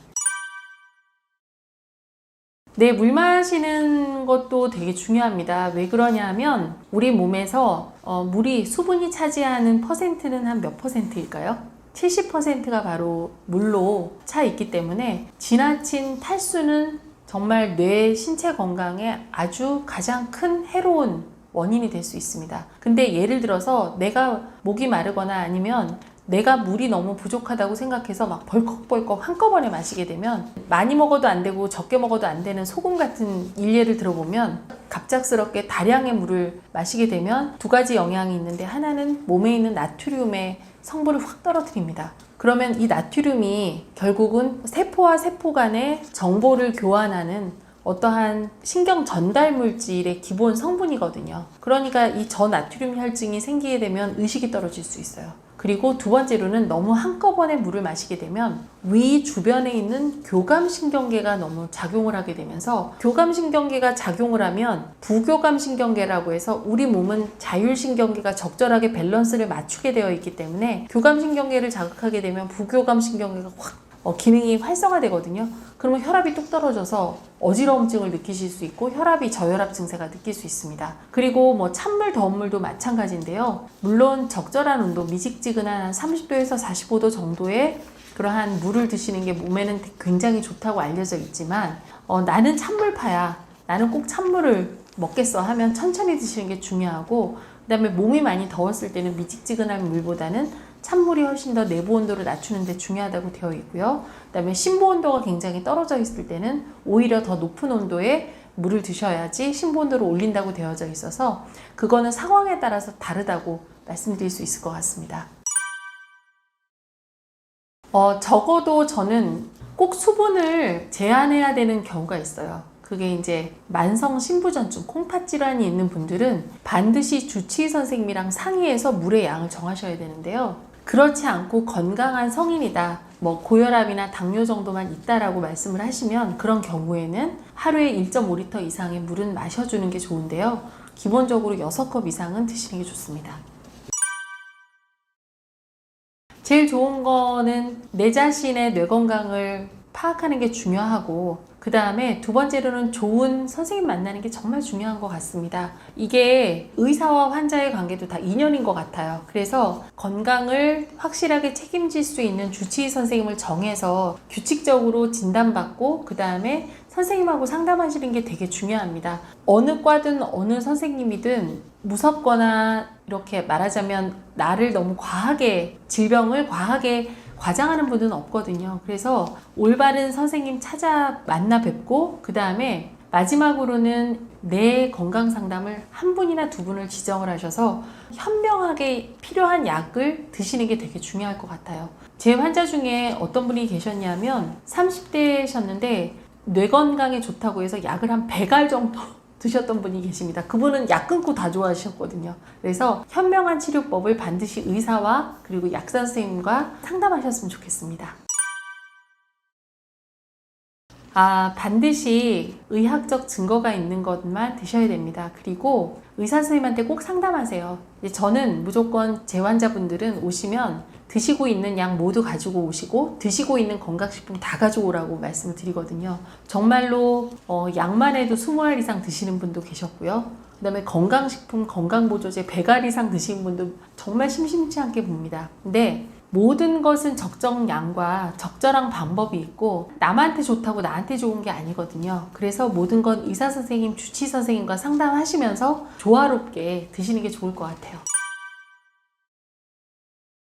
네, 물 마시는 것도 되게 중요합니다. 왜 그러냐 하면 우리 몸에서 물이, 수분이 차지하는 퍼센트는 한 몇 퍼센트일까요? 70%가 바로 물로 차 있기 때문에 지나친 탈수는 정말 뇌 신체 건강에 아주 가장 큰 해로운 원인이 될 수 있습니다. 근데 예를 들어서 내가 목이 마르거나 아니면 내가 물이 너무 부족하다고 생각해서 막 벌컥벌컥 한꺼번에 마시게 되면, 많이 먹어도 안 되고 적게 먹어도 안 되는 소금 같은 일례를 들어보면 갑작스럽게 다량의 물을 마시게 되면 두 가지 영향이 있는데, 하나는 몸에 있는 나트륨의 성분을 확 떨어뜨립니다. 그러면 이 나트륨이 결국은 세포와 세포 간의 정보를 교환하는 어떠한 신경 전달 물질의 기본 성분이거든요. 그러니까 이 저나트륨 혈증이 생기게 되면 의식이 떨어질 수 있어요. 그리고 두 번째로는 너무 한꺼번에 물을 마시게 되면 위 주변에 있는 교감신경계가 너무 작용을 하게 되면서, 교감신경계가 작용을 하면 부교감신경계라고 해서 우리 몸은 자율신경계가 적절하게 밸런스를 맞추게 되어 있기 때문에 교감신경계를 자극하게 되면 부교감신경계가 확 기능이 활성화되거든요. 그러면 혈압이 뚝 떨어져서 어지러움증을 느끼실 수 있고 혈압이 저혈압 증세가 느낄 수 있습니다. 그리고 뭐 찬물, 더운 물도 마찬가지인데요. 물론 적절한 온도, 미지근한 한 30도에서 45도 정도의 그러한 물을 드시는 게 몸에는 굉장히 좋다고 알려져 있지만, 나는 찬물파야, 나는 꼭 찬물을 먹겠어 하면 천천히 드시는 게 중요하고, 그 다음에 몸이 많이 더웠을 때는 미지근한 물보다는 찬물이 훨씬 더 내부 온도를 낮추는 데 중요하다고 되어 있고요. 그 다음에 심부 온도가 굉장히 떨어져 있을 때는 오히려 더 높은 온도의 물을 드셔야지 심부 온도를 올린다고 되어져 있어서 그거는 상황에 따라서 다르다고 말씀드릴 수 있을 것 같습니다. 적어도 저는 꼭 수분을 제한해야 되는 경우가 있어요. 그게 이제 만성 신부전증, 콩팥 질환이 있는 분들은 반드시 주치의 선생님이랑 상의해서 물의 양을 정하셔야 되는데요. 그렇지 않고 건강한 성인이다, 뭐 고혈압이나 당뇨 정도만 있다라고 말씀을 하시면 그런 경우에는 하루에 1.5리터 이상의 물은 마셔주는 게 좋은데요. 기본적으로 6컵 이상은 드시는 게 좋습니다. 제일 좋은 거는 내 자신의 뇌 건강을 파악하는 게 중요하고, 그 다음에 두 번째로는 좋은 선생님 만나는 게 정말 중요한 것 같습니다. 이게 의사와 환자의 관계도 다 인연인 것 같아요. 그래서 건강을 확실하게 책임질 수 있는 주치의 선생님을 정해서 규칙적으로 진단받고 그 다음에 선생님하고 상담하시는 게 되게 중요합니다. 어느 과든 어느 선생님이든 무섭거나 이렇게 말하자면 나를 너무 과하게, 질병을 과하게 과장하는 분은 없거든요. 그래서 올바른 선생님 찾아 만나 뵙고 그 다음에 마지막으로는 내 건강 상담을 한 분이나 두 분을 지정을 하셔서 현명하게 필요한 약을 드시는 게 되게 중요할 것 같아요. 제 환자 중에 어떤 분이 계셨냐면 30대셨는데 뇌 건강에 좋다고 해서 약을 한 100알 정도 드셨던 분이 계십니다. 그분은 약 끊고 다 좋아하셨거든요. 그래서 현명한 치료법을 반드시 의사와 그리고 약사 선생님과 상담하셨으면 좋겠습니다. 반드시 의학적 증거가 있는 것만 드셔야 됩니다. 그리고 의사 선생님한테 꼭 상담하세요. 저는 무조건 제 환자분들은 오시면 드시고 있는 약 모두 가지고 오시고 드시고 있는 건강식품 다 가지고 오라고 말씀을 드리거든요. 정말로 약만 해도 20알 이상 드시는 분도 계셨고요. 그 다음에 건강식품, 건강보조제 100알 이상 드시는 분도 정말 심심치 않게 봅니다. 근데 모든 것은 적정량과 적절한 방법이 있고 남한테 좋다고 나한테 좋은 게 아니거든요. 그래서 모든 건 의사 선생님, 주치의 선생님과 상담하시면서 조화롭게 드시는 게 좋을 것 같아요.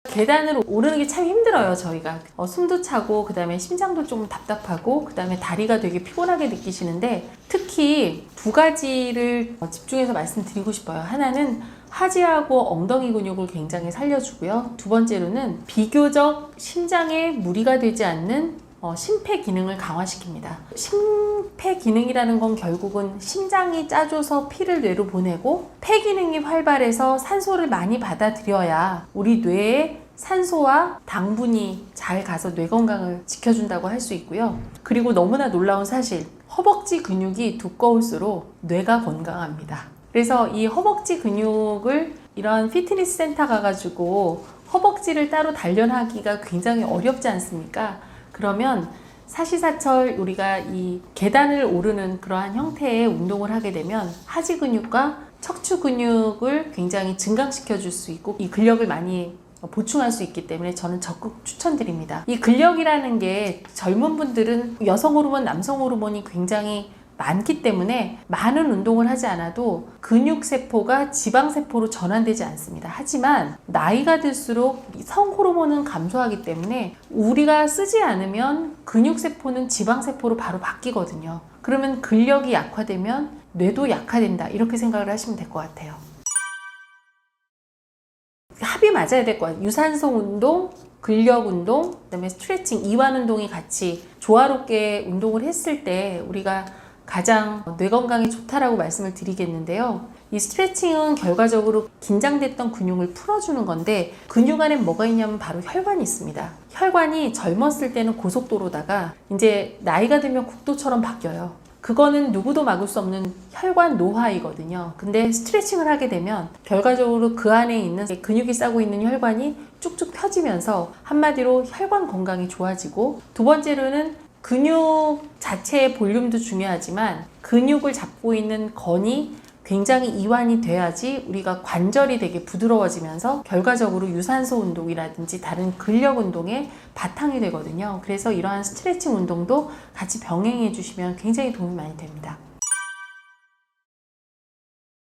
계단을 오르는 게 참 힘들어요. 저희가 숨도 차고 그 다음에 심장도 좀 답답하고 그 다음에 다리가 되게 피곤하게 느끼시는데, 특히 두 가지를 집중해서 말씀드리고 싶어요. 하나는 하지하고 엉덩이 근육을 굉장히 살려주고요. 두 번째로는 비교적 심장에 무리가 되지 않는 심폐 기능을 강화시킵니다. 심폐 기능이라는 건 결국은 심장이 짜줘서 피를 뇌로 보내고 폐 기능이 활발해서 산소를 많이 받아들여야 우리 뇌에 산소와 당분이 잘 가서 뇌 건강을 지켜준다고 할 수 있고요. 그리고 너무나 놀라운 사실, 허벅지 근육이 두꺼울수록 뇌가 건강합니다. 그래서 이 허벅지 근육을 이런 피트니스 센터 가가지고 허벅지를 따로 단련하기가 굉장히 어렵지 않습니까? 그러면 사시사철 우리가 이 계단을 오르는 그러한 형태의 운동을 하게 되면 하지 근육과 척추 근육을 굉장히 증강시켜 줄 수 있고 이 근력을 많이 보충할 수 있기 때문에 저는 적극 추천드립니다. 이 근력이라는 게 젊은 분들은 여성 호르몬, 남성 호르몬이 굉장히 많기 때문에 많은 운동을 하지 않아도 근육세포가 지방세포로 전환되지 않습니다. 하지만 나이가 들수록 성호르몬은 감소하기 때문에 우리가 쓰지 않으면 근육세포는 지방세포로 바로 바뀌거든요. 그러면 근력이 약화되면 뇌도 약화된다, 이렇게 생각을 하시면 될 것 같아요. 합이 맞아야 될 것 같아요. 유산소 운동, 근력 운동, 그다음에 스트레칭, 이완 운동이 같이 조화롭게 운동을 했을 때 우리가 가장 뇌 건강에 좋다라고 말씀을 드리겠는데요. 이 스트레칭은 결과적으로 긴장됐던 근육을 풀어주는 건데, 근육 안에 뭐가 있냐면 바로 혈관이 있습니다. 혈관이 젊었을 때는 고속도로다가 이제 나이가 들면 국도처럼 바뀌어요. 그거는 누구도 막을 수 없는 혈관 노화이거든요. 근데 스트레칭을 하게 되면 결과적으로 그 안에 있는 근육이 싸고 있는 혈관이 쭉쭉 펴지면서 한마디로 혈관 건강이 좋아지고, 두 번째로는 근육 자체의 볼륨도 중요하지만 근육을 잡고 있는 건이 굉장히 이완이 돼야지 우리가 관절이 되게 부드러워지면서 결과적으로 유산소 운동이라든지 다른 근력 운동의 바탕이 되거든요. 그래서 이러한 스트레칭 운동도 같이 병행해 주시면 굉장히 도움이 많이 됩니다.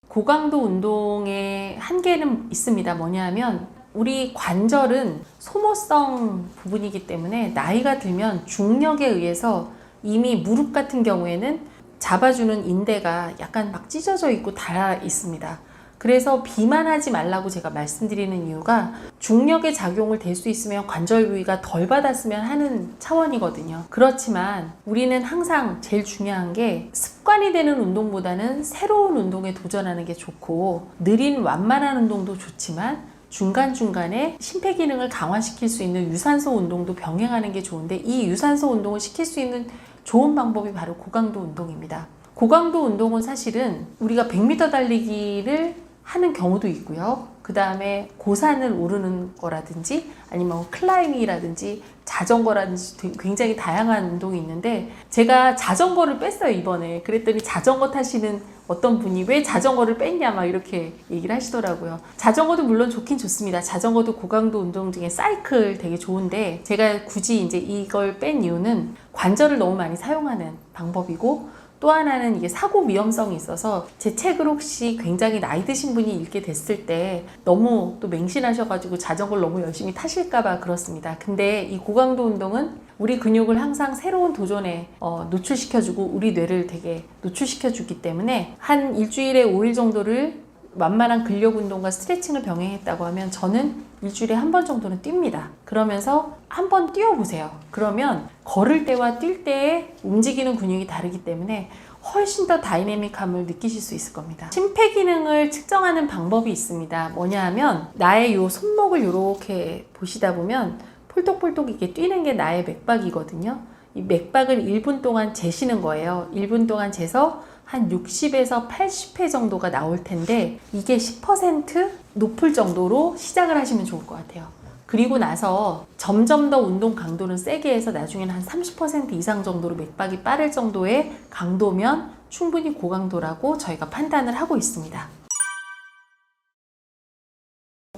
고강도 운동의 한계는 있습니다. 뭐냐면 우리 관절은 소모성 부분이기 때문에 나이가 들면 중력에 의해서 이미 무릎 같은 경우에는 잡아주는 인대가 약간 막 찢어져 있고 닳아 있습니다. 그래서 비만하지 말라고 제가 말씀드리는 이유가 중력의 작용을 될 수 있으면 관절 부위가 덜 받았으면 하는 차원이거든요. 그렇지만 우리는 항상 제일 중요한 게 습관이 되는 운동보다는 새로운 운동에 도전하는 게 좋고, 느린 완만한 운동도 좋지만 중간중간에 심폐기능을 강화시킬 수 있는 유산소 운동도 병행하는 게 좋은데, 이 유산소 운동을 시킬 수 있는 좋은 방법이 바로 고강도 운동입니다. 고강도 운동은 사실은 우리가 100m 달리기를 하는 경우도 있고요. 그 다음에 고산을 오르는 거라든지 아니면 클라이밍이라든지 자전거라든지 굉장히 다양한 운동이 있는데, 제가 자전거를 뺐어요 이번에. 그랬더니 자전거 타시는 어떤 분이 왜 자전거를 뺐냐 막 이렇게 얘기를 하시더라고요. 자전거도 물론 좋긴 좋습니다. 자전거도 고강도 운동 중에 사이클 되게 좋은데, 제가 굳이 이제 이걸 뺀 이유는 관절을 너무 많이 사용하는 방법이고, 또 하나는 이게 사고 위험성이 있어서 제 책을 혹시 굉장히 나이 드신 분이 읽게 됐을 때 너무 또 맹신하셔가지고 자전거를 너무 열심히 타실까봐 그렇습니다. 근데 이 고강도 운동은 우리 근육을 항상 새로운 도전에 노출시켜주고 우리 뇌를 되게 노출시켜주기 때문에 한 일주일에 5일 정도를 완만한 근력 운동과 스트레칭을 병행했다고 하면 저는 일주일에 한 번 정도는 뜁니다. 그러면서 한번 뛰어보세요. 그러면 걸을 때와 뛸 때의 움직이는 근육이 다르기 때문에 훨씬 더 다이내믹함을 느끼실 수 있을 겁니다. 심폐기능을 측정하는 방법이 있습니다. 뭐냐 하면 나의 요 손목을 이렇게 보시다 보면 폴떡폴떡 이렇게 뛰는 게 나의 맥박이거든요. 이 맥박을 1분 동안 재시는 거예요. 1분 동안 재서 한 60에서 80회 정도가 나올 텐데, 이게 10% 높을 정도로 시작을 하시면 좋을 것 같아요. 그리고 나서 점점 더 운동 강도는 세게 해서 나중에는 한 30% 이상 정도로 맥박이 빠를 정도의 강도면 충분히 고강도라고 저희가 판단을 하고 있습니다.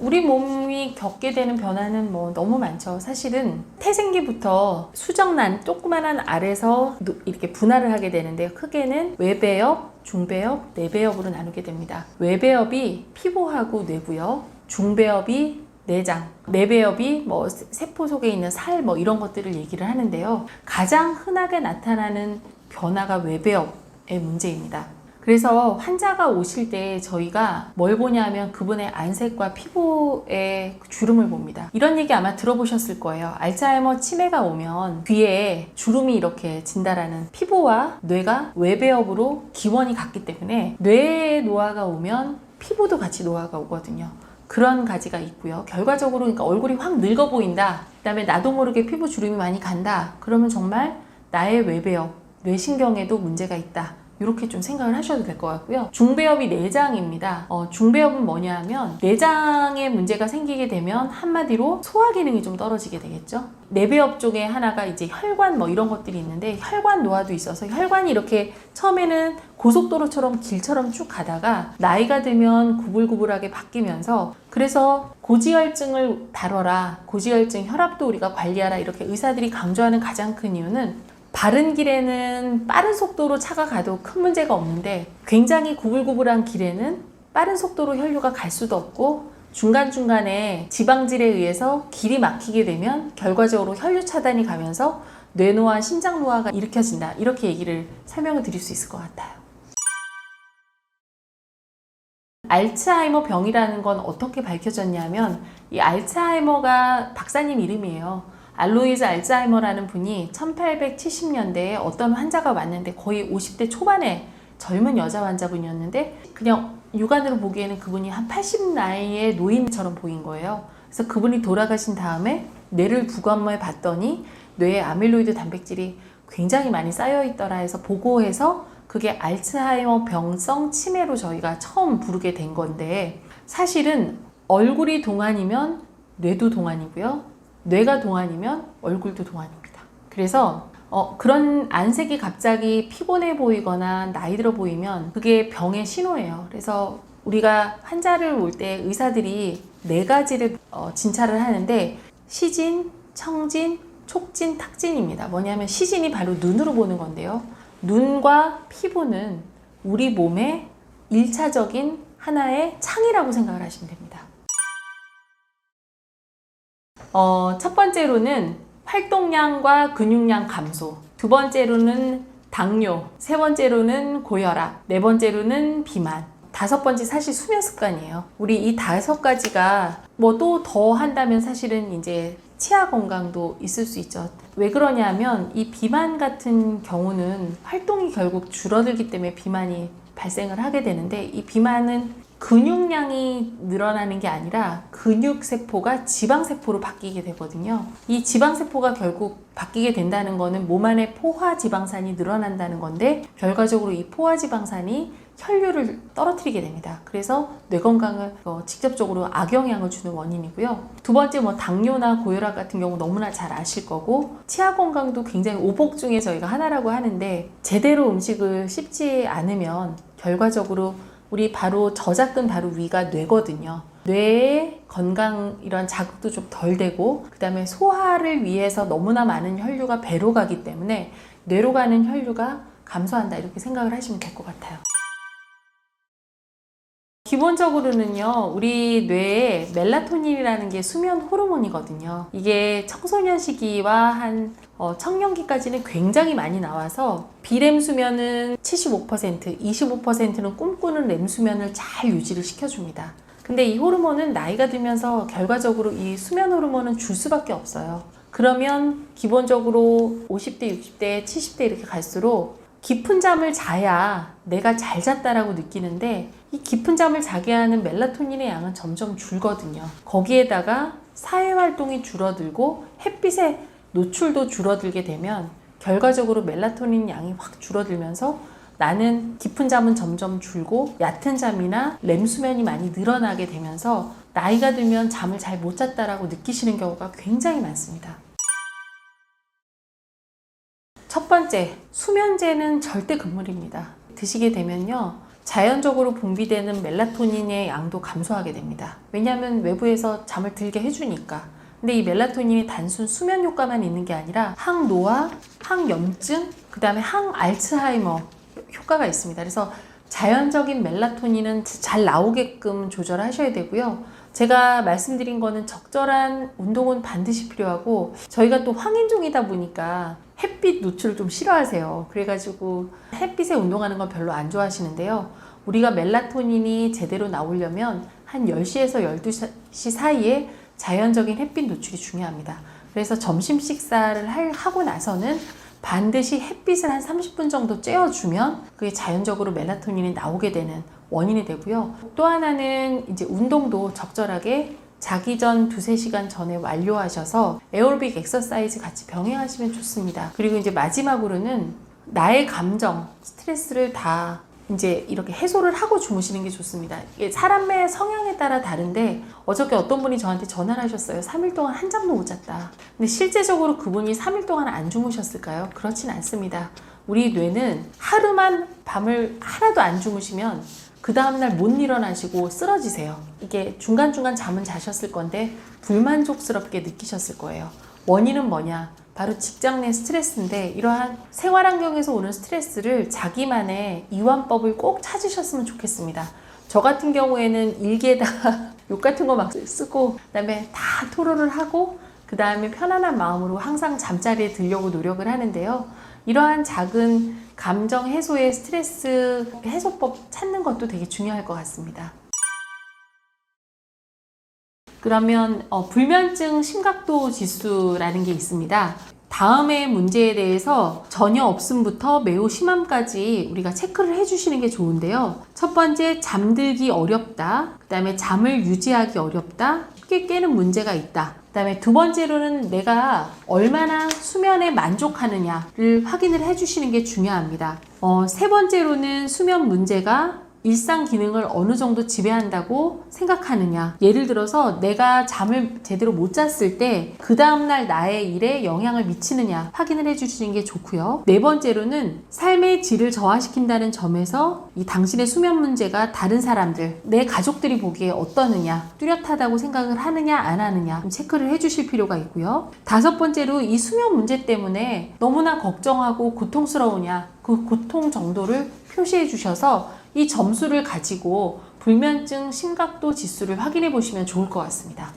우리 몸이 겪게 되는 변화는 뭐 너무 많죠. 사실은 태생기부터 수정란 조그만한 알에서 이렇게 분할을 하게 되는데, 크게는 외배엽, 중배엽, 내배엽으로 나누게 됩니다. 외배엽이 피부하고 뇌고요. 중배엽이 내장, 내배엽이 뭐 세포 속에 있는 살 뭐 이런 것들을 얘기를 하는데요. 가장 흔하게 나타나는 변화가 외배엽의 문제입니다. 그래서 환자가 오실 때 저희가 뭘 보냐면 그분의 안색과 피부의 주름을 봅니다. 이런 얘기 아마 들어보셨을 거예요. 알츠하이머 치매가 오면 귀에 주름이 이렇게 진다라는, 피부와 뇌가 외배엽으로 기원이 같기 때문에 뇌의 노화가 오면 피부도 같이 노화가 오거든요. 그런 가지가 있고요. 결과적으로 그러니까 얼굴이 확 늙어 보인다, 그 다음에 나도 모르게 피부 주름이 많이 간다, 그러면 정말 나의 외배엽, 뇌신경에도 문제가 있다, 이렇게 좀 생각을 하셔도 될 것 같고요. 중배엽이 내장입니다. 중배엽은 뭐냐 하면 내장에 문제가 생기게 되면 한마디로 소화 기능이 좀 떨어지게 되겠죠. 내배엽 쪽에 하나가 이제 혈관 뭐 이런 것들이 있는데, 혈관 노화도 있어서 혈관이 이렇게 처음에는 고속도로처럼 길처럼 쭉 가다가 나이가 들면 구불구불하게 바뀌면서, 그래서 고지혈증을 다뤄라, 고지혈증 혈압도 우리가 관리하라, 이렇게 의사들이 강조하는 가장 큰 이유는 바른 길에는 빠른 속도로 차가 가도 큰 문제가 없는데, 굉장히 구불구불한 길에는 빠른 속도로 혈류가 갈 수도 없고, 중간중간에 지방질에 의해서 길이 막히게 되면 결과적으로 혈류 차단이 가면서 뇌노화, 심장노화가 일으켜진다, 이렇게 얘기를 설명을 드릴 수 있을 것 같아요. 알츠하이머 병이라는 건 어떻게 밝혀졌냐면, 이 알츠하이머가 박사님 이름이에요. 알로이즈 알츠하이머라는 분이 1870년대에 어떤 환자가 왔는데, 거의 50대 초반의 젊은 여자 환자분이었는데 그냥 육안으로 보기에는 그분이 한 80 나이의 노인처럼 보인 거예요. 그래서 그분이 돌아가신 다음에 뇌를 부검해 봤더니 뇌에 아밀로이드 단백질이 굉장히 많이 쌓여 있더라 해서 보고해서 그게 알츠하이머 병성 치매로 저희가 처음 부르게 된 건데, 사실은 얼굴이 동안이면 뇌도 동안이고요. 뇌가 동안이면 얼굴도 동안입니다. 그래서 그런 안색이 갑자기 피곤해 보이거나 나이 들어 보이면 그게 병의 신호예요. 그래서 우리가 환자를 올 때 의사들이 4가지를 진찰을 하는데, 시진, 청진, 촉진, 탁진입니다. 뭐냐면 시진이 바로 눈으로 보는 건데요. 눈과 피부는 우리 몸의 1차적인 하나의 창이라고 생각을 하시면 됩니다. 첫 번째로는 활동량과 근육량 감소, 두 번째로는 당뇨, 세 번째로는 고혈압, 네 번째로는 비만, 다섯 번째 사실 수면 습관이에요. 우리 이 5가지가 뭐 또 더 한다면 사실은 이제 치아 건강도 있을 수 있죠. 왜 그러냐면 이 비만 같은 경우는 활동이 결국 줄어들기 때문에 비만이 발생을 하게 되는데, 이 비만은 근육량이 늘어나는 게 아니라 근육세포가 지방세포로 바뀌게 되거든요. 이 지방세포가 결국 바뀌게 된다는 거는 몸 안에 포화지방산이 늘어난다는 건데, 결과적으로 이 포화지방산이 혈류를 떨어뜨리게 됩니다. 그래서 뇌 건강을 직접적으로 악영향을 주는 원인이고요. 두 번째 당뇨나 고혈압 같은 경우 너무나 잘 아실 거고, 치아 건강도 굉장히 오복 중에 저희가 하나라고 하는데, 제대로 음식을 씹지 않으면 결과적으로 우리 바로 저작근 바로 위가 뇌거든요. 뇌의 건강 이런 자극도 좀 덜 되고, 그 다음에 소화를 위해서 너무나 많은 혈류가 배로 가기 때문에 뇌로 가는 혈류가 감소한다, 이렇게 생각을 하시면 될 것 같아요. 기본적으로는요, 우리 뇌에 멜라토닌이라는 게 수면 호르몬이거든요. 이게 청소년 시기와 한 청년기까지는 굉장히 많이 나와서 비렘 수면은 75%, 25%는 꿈꾸는 렘 수면을 잘 유지를 시켜줍니다. 근데 이 호르몬은 나이가 들면서 결과적으로 이 수면 호르몬은 줄 수밖에 없어요. 그러면 기본적으로 50대, 60대, 70대 이렇게 갈수록 깊은 잠을 자야 내가 잘 잤다라고 느끼는데, 이 깊은 잠을 자게 하는 멜라토닌의 양은 점점 줄거든요. 거기에다가 사회활동이 줄어들고 햇빛의 노출도 줄어들게 되면 결과적으로 멜라토닌 양이 확 줄어들면서 나는 깊은 잠은 점점 줄고 얕은 잠이나 렘 수면이 많이 늘어나게 되면서 나이가 들면 잠을 잘 못 잤다라고 느끼시는 경우가 굉장히 많습니다. 첫 번째, 수면제는 절대 금물입니다. 드시게 되면요, 자연적으로 분비되는 멜라토닌의 양도 감소하게 됩니다. 왜냐하면 외부에서 잠을 들게 해주니까. 근데 이 멜라토닌이 단순 수면 효과만 있는 게 아니라 항노화, 항염증, 그 다음에 항알츠하이머 효과가 있습니다. 그래서 자연적인 멜라토닌은 잘 나오게끔 조절하셔야 되고요. 제가 말씀드린 거는 적절한 운동은 반드시 필요하고, 저희가 또 황인종이다 보니까 햇빛 노출을 좀 싫어하세요. 그래가지고 햇빛에 운동하는 건 별로 안 좋아하시는데요. 우리가 멜라토닌이 제대로 나오려면 한 10시에서 12시 사이에 자연적인 햇빛 노출이 중요합니다. 그래서 점심 식사를 하고 나서는 반드시 햇빛을 한 30분 정도 쬐어주면 그게 자연적으로 멜라토닌이 나오게 되는 원인이 되고요. 또 하나는 이제 운동도 적절하게 자기 전 2-3시간 전에 완료하셔서 에어로빅 엑서사이즈 같이 병행하시면 좋습니다. 그리고 이제 마지막으로는 나의 감정, 스트레스를 다 이제 이렇게 해소를 하고 주무시는 게 좋습니다. 이게 사람의 성향에 따라 다른데, 어저께 어떤 분이 저한테 전화를 하셨어요. 3일 동안 한 잠도 못 잤다. 근데 실제적으로 그분이 3일 동안 안 주무셨을까요? 그렇진 않습니다. 우리 뇌는 하루만 밤을 하나도 안 주무시면 그 다음날 못 일어나시고 쓰러지세요. 이게 중간중간 잠은 자셨을 건데 불만족스럽게 느끼셨을 거예요. 원인은 뭐냐? 바로 직장 내 스트레스인데, 이러한 생활 환경에서 오는 스트레스를 자기만의 이완법을 꼭 찾으셨으면 좋겠습니다. 저 같은 경우에는 일기에다가 욕 같은 거 막 쓰고, 그 다음에 다 토로를 하고, 그 다음에 편안한 마음으로 항상 잠자리에 들려고 노력을 하는데요. 이러한 작은 감정 해소의 스트레스 해소법 찾는 것도 되게 중요할 것 같습니다. 그러면 불면증 심각도 지수라는 게 있습니다. 다음의 문제에 대해서 전혀 없음부터 매우 심함까지 우리가 체크를 해주시는 게 좋은데요. 첫 번째, 잠들기 어렵다. 그 다음에 잠을 유지하기 어렵다. 쉽게 깨는 문제가 있다. 그 다음에 두 번째로는 내가 얼마나 수면에 만족하느냐를 확인을 해주시는 게 중요합니다. 세 번째로는 수면 문제가 일상 기능을 어느 정도 지배한다고 생각하느냐. 예를 들어서 내가 잠을 제대로 못 잤을 때 그 다음날 나의 일에 영향을 미치느냐 확인을 해주시는 게 좋고요. 네 번째로는 삶의 질을 저하시킨다는 점에서 이 당신의 수면 문제가 다른 사람들, 내 가족들이 보기에 어떠느냐, 뚜렷하다고 생각을 하느냐 안 하느냐 좀 체크를 해주실 필요가 있고요. 다섯 번째로 이 수면 문제 때문에 너무나 걱정하고 고통스러우냐, 그 고통 정도를 표시해 주셔서 이 점수를 가지고 불면증 심각도 지수를 확인해 보시면 좋을 것 같습니다.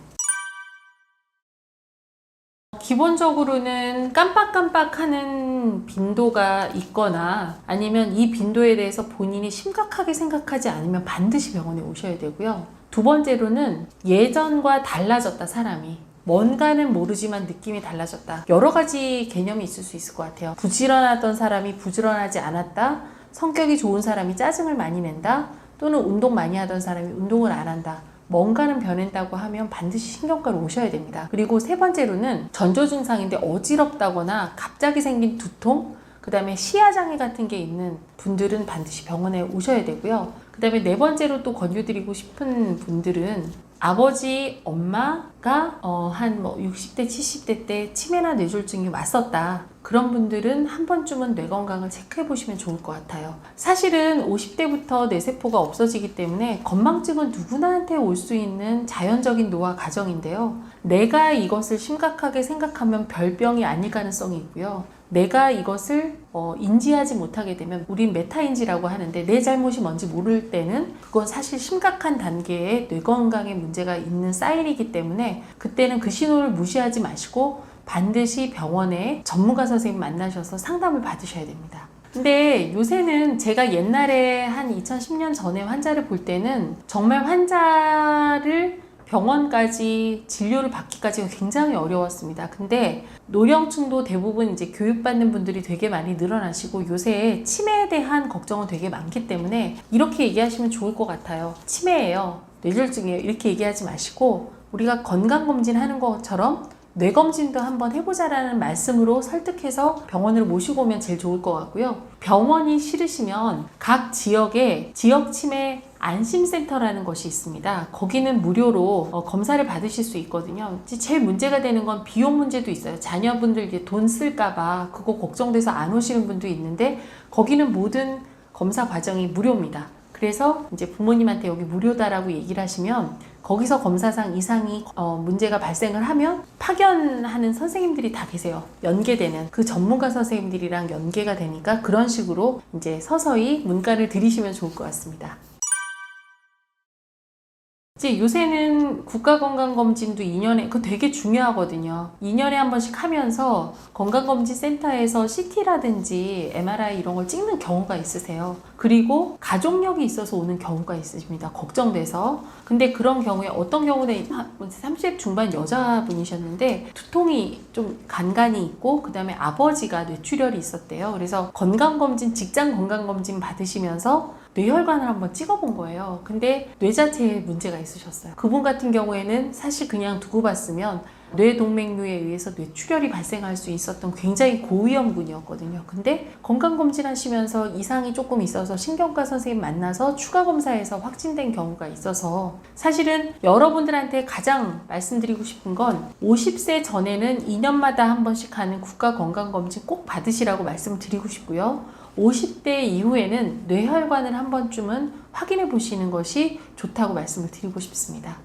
기본적으로는 깜빡깜빡하는 빈도가 있거나 아니면 이 빈도에 대해서 본인이 심각하게 생각하지 않으면 반드시 병원에 오셔야 되고요. 두 번째로는 예전과 달라졌다, 사람이. 뭔가는 모르지만 느낌이 달라졌다. 여러 가지 개념이 있을 수 있을 것 같아요. 부지런하던 사람이 부지런하지 않았다. 성격이 좋은 사람이 짜증을 많이 낸다. 또는 운동 많이 하던 사람이 운동을 안 한다. 뭔가는 변했다고 하면 반드시 신경과로 오셔야 됩니다. 그리고 세 번째로는 전조 증상인데 어지럽다거나 갑자기 생긴 두통, 그 다음에 시야장애 같은 게 있는 분들은 반드시 병원에 오셔야 되고요. 그 다음에 네 번째로 또 권유드리고 싶은 분들은 아버지, 엄마가 한 60대, 70대 때 치매나 뇌졸중이 왔었다. 그런 분들은 한 번쯤은 뇌 건강을 체크해 보시면 좋을 것 같아요. 사실은 50대부터 뇌세포가 없어지기 때문에 건망증은 누구나한테 올 수 있는 자연적인 노화 과정인데요. 내가 이것을 심각하게 생각하면 별병이 아닐 가능성이 있고요. 내가 이것을 인지하지 못하게 되면 우린 메타인지라고 하는데 내 잘못이 뭔지 모를 때는 그건 사실 심각한 단계의 뇌 건강에 문제가 있는 사인이기 때문에 그때는 그 신호를 무시하지 마시고 반드시 병원에 전문가 선생님 만나셔서 상담을 받으셔야 됩니다. 근데 요새는 제가 옛날에 한 2010년 전에 환자를 볼 때는 정말 환자를 병원까지 진료를 받기까지가 굉장히 어려웠습니다. 근데 노령층도 대부분 이제 교육받는 분들이 되게 많이 늘어나시고 요새 치매에 대한 걱정은 되게 많기 때문에 이렇게 얘기하시면 좋을 것 같아요. 치매예요, 뇌졸중이에요, 이렇게 얘기하지 마시고 우리가 건강검진 하는 것처럼 뇌검진도 한번 해보자라는 말씀으로 설득해서 병원으로 모시고 오면 제일 좋을 것 같고요. 병원이 싫으시면 각 지역에 지역치매 안심센터라는 것이 있습니다. 거기는 무료로 검사를 받으실 수 있거든요. 제일 문제가 되는 건 비용 문제도 있어요. 자녀분들 이제 돈 쓸까봐 그거 걱정돼서 안 오시는 분도 있는데 거기는 모든 검사 과정이 무료입니다. 그래서 이제 부모님한테 여기 무료다라고 얘기를 하시면 거기서 검사상 이상이 문제가 발생을 하면 파견하는 선생님들이 다 계세요. 연계되는 그 전문가 선생님들이랑 연계가 되니까 그런 식으로 이제 서서히 문과를 들이시면 좋을 것 같습니다. 이제 요새는 국가건강검진도 2년에, 그거 되게 중요하거든요. 2년에 한 번씩 하면서 건강검진센터에서 CT라든지 MRI 이런 걸 찍는 경우가 있으세요. 그리고 가족력이 있어서 오는 경우가 있으십니다. 걱정돼서. 근데 그런 경우에 어떤 경우는 30대 중반 여자분이셨는데 두통이 좀 간간이 있고 그 다음에 아버지가 뇌출혈이 있었대요. 그래서 건강검진, 직장 건강검진 받으시면서 뇌혈관을 한번 찍어본 거예요. 근데 뇌 자체에 문제가 있으셨어요. 그분 같은 경우에는 사실 그냥 두고 봤으면 뇌동맥류에 의해서 뇌출혈이 발생할 수 있었던 굉장히 고위험군이었거든요. 근데 건강검진 하시면서 이상이 조금 있어서 신경과 선생님 만나서 추가 검사에서 확진된 경우가 있어서 사실은 여러분들한테 가장 말씀드리고 싶은 건 50세 전에는 2년마다 한 번씩 하는 국가건강검진 꼭 받으시라고 말씀드리고 싶고요. 50대 이후에는 뇌혈관을 한 번쯤은 확인해 보시는 것이 좋다고 말씀을 드리고 싶습니다.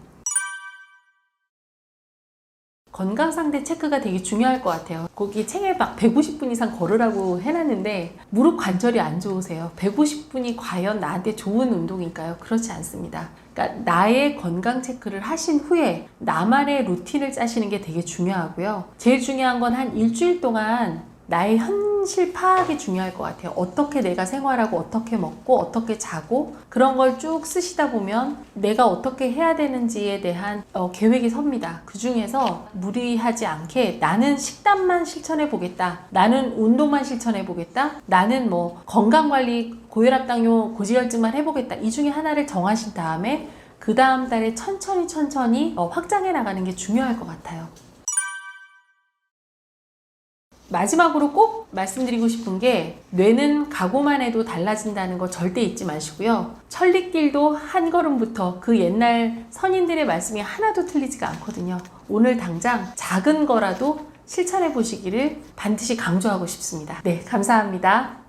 건강상태 체크가 되게 중요할 것 같아요. 거기 책에 막 150분 이상 걸으라고 해놨는데 무릎 관절이 안 좋으세요. 150분이 과연 나한테 좋은 운동일까요? 그렇지 않습니다. 그러니까 나의 건강 체크를 하신 후에 나만의 루틴을 짜시는 게 되게 중요하고요. 제일 중요한 건 한 일주일 동안 나의 현실 파악이 중요할 것 같아요. 어떻게 내가 생활하고 어떻게 먹고 어떻게 자고 그런 걸 쭉 쓰시다 보면 내가 어떻게 해야 되는지에 대한 계획이 섭니다. 그 중에서 무리하지 않게 나는 식단만 실천해 보겠다. 나는 운동만 실천해 보겠다. 나는 뭐 건강관리, 고혈압, 당뇨, 고지혈증만 해보겠다. 이 중에 하나를 정하신 다음에 그 다음 달에 천천히 확장해 나가는 게 중요할 것 같아요. 마지막으로 꼭 말씀드리고 싶은 게 뇌는 각오만 해도 달라진다는 거 절대 잊지 마시고요. 천리길도 한 걸음부터 그 옛날 선인들의 말씀이 하나도 틀리지가 않거든요. 오늘 당장 작은 거라도 실천해 보시기를 반드시 강조하고 싶습니다. 네, 감사합니다.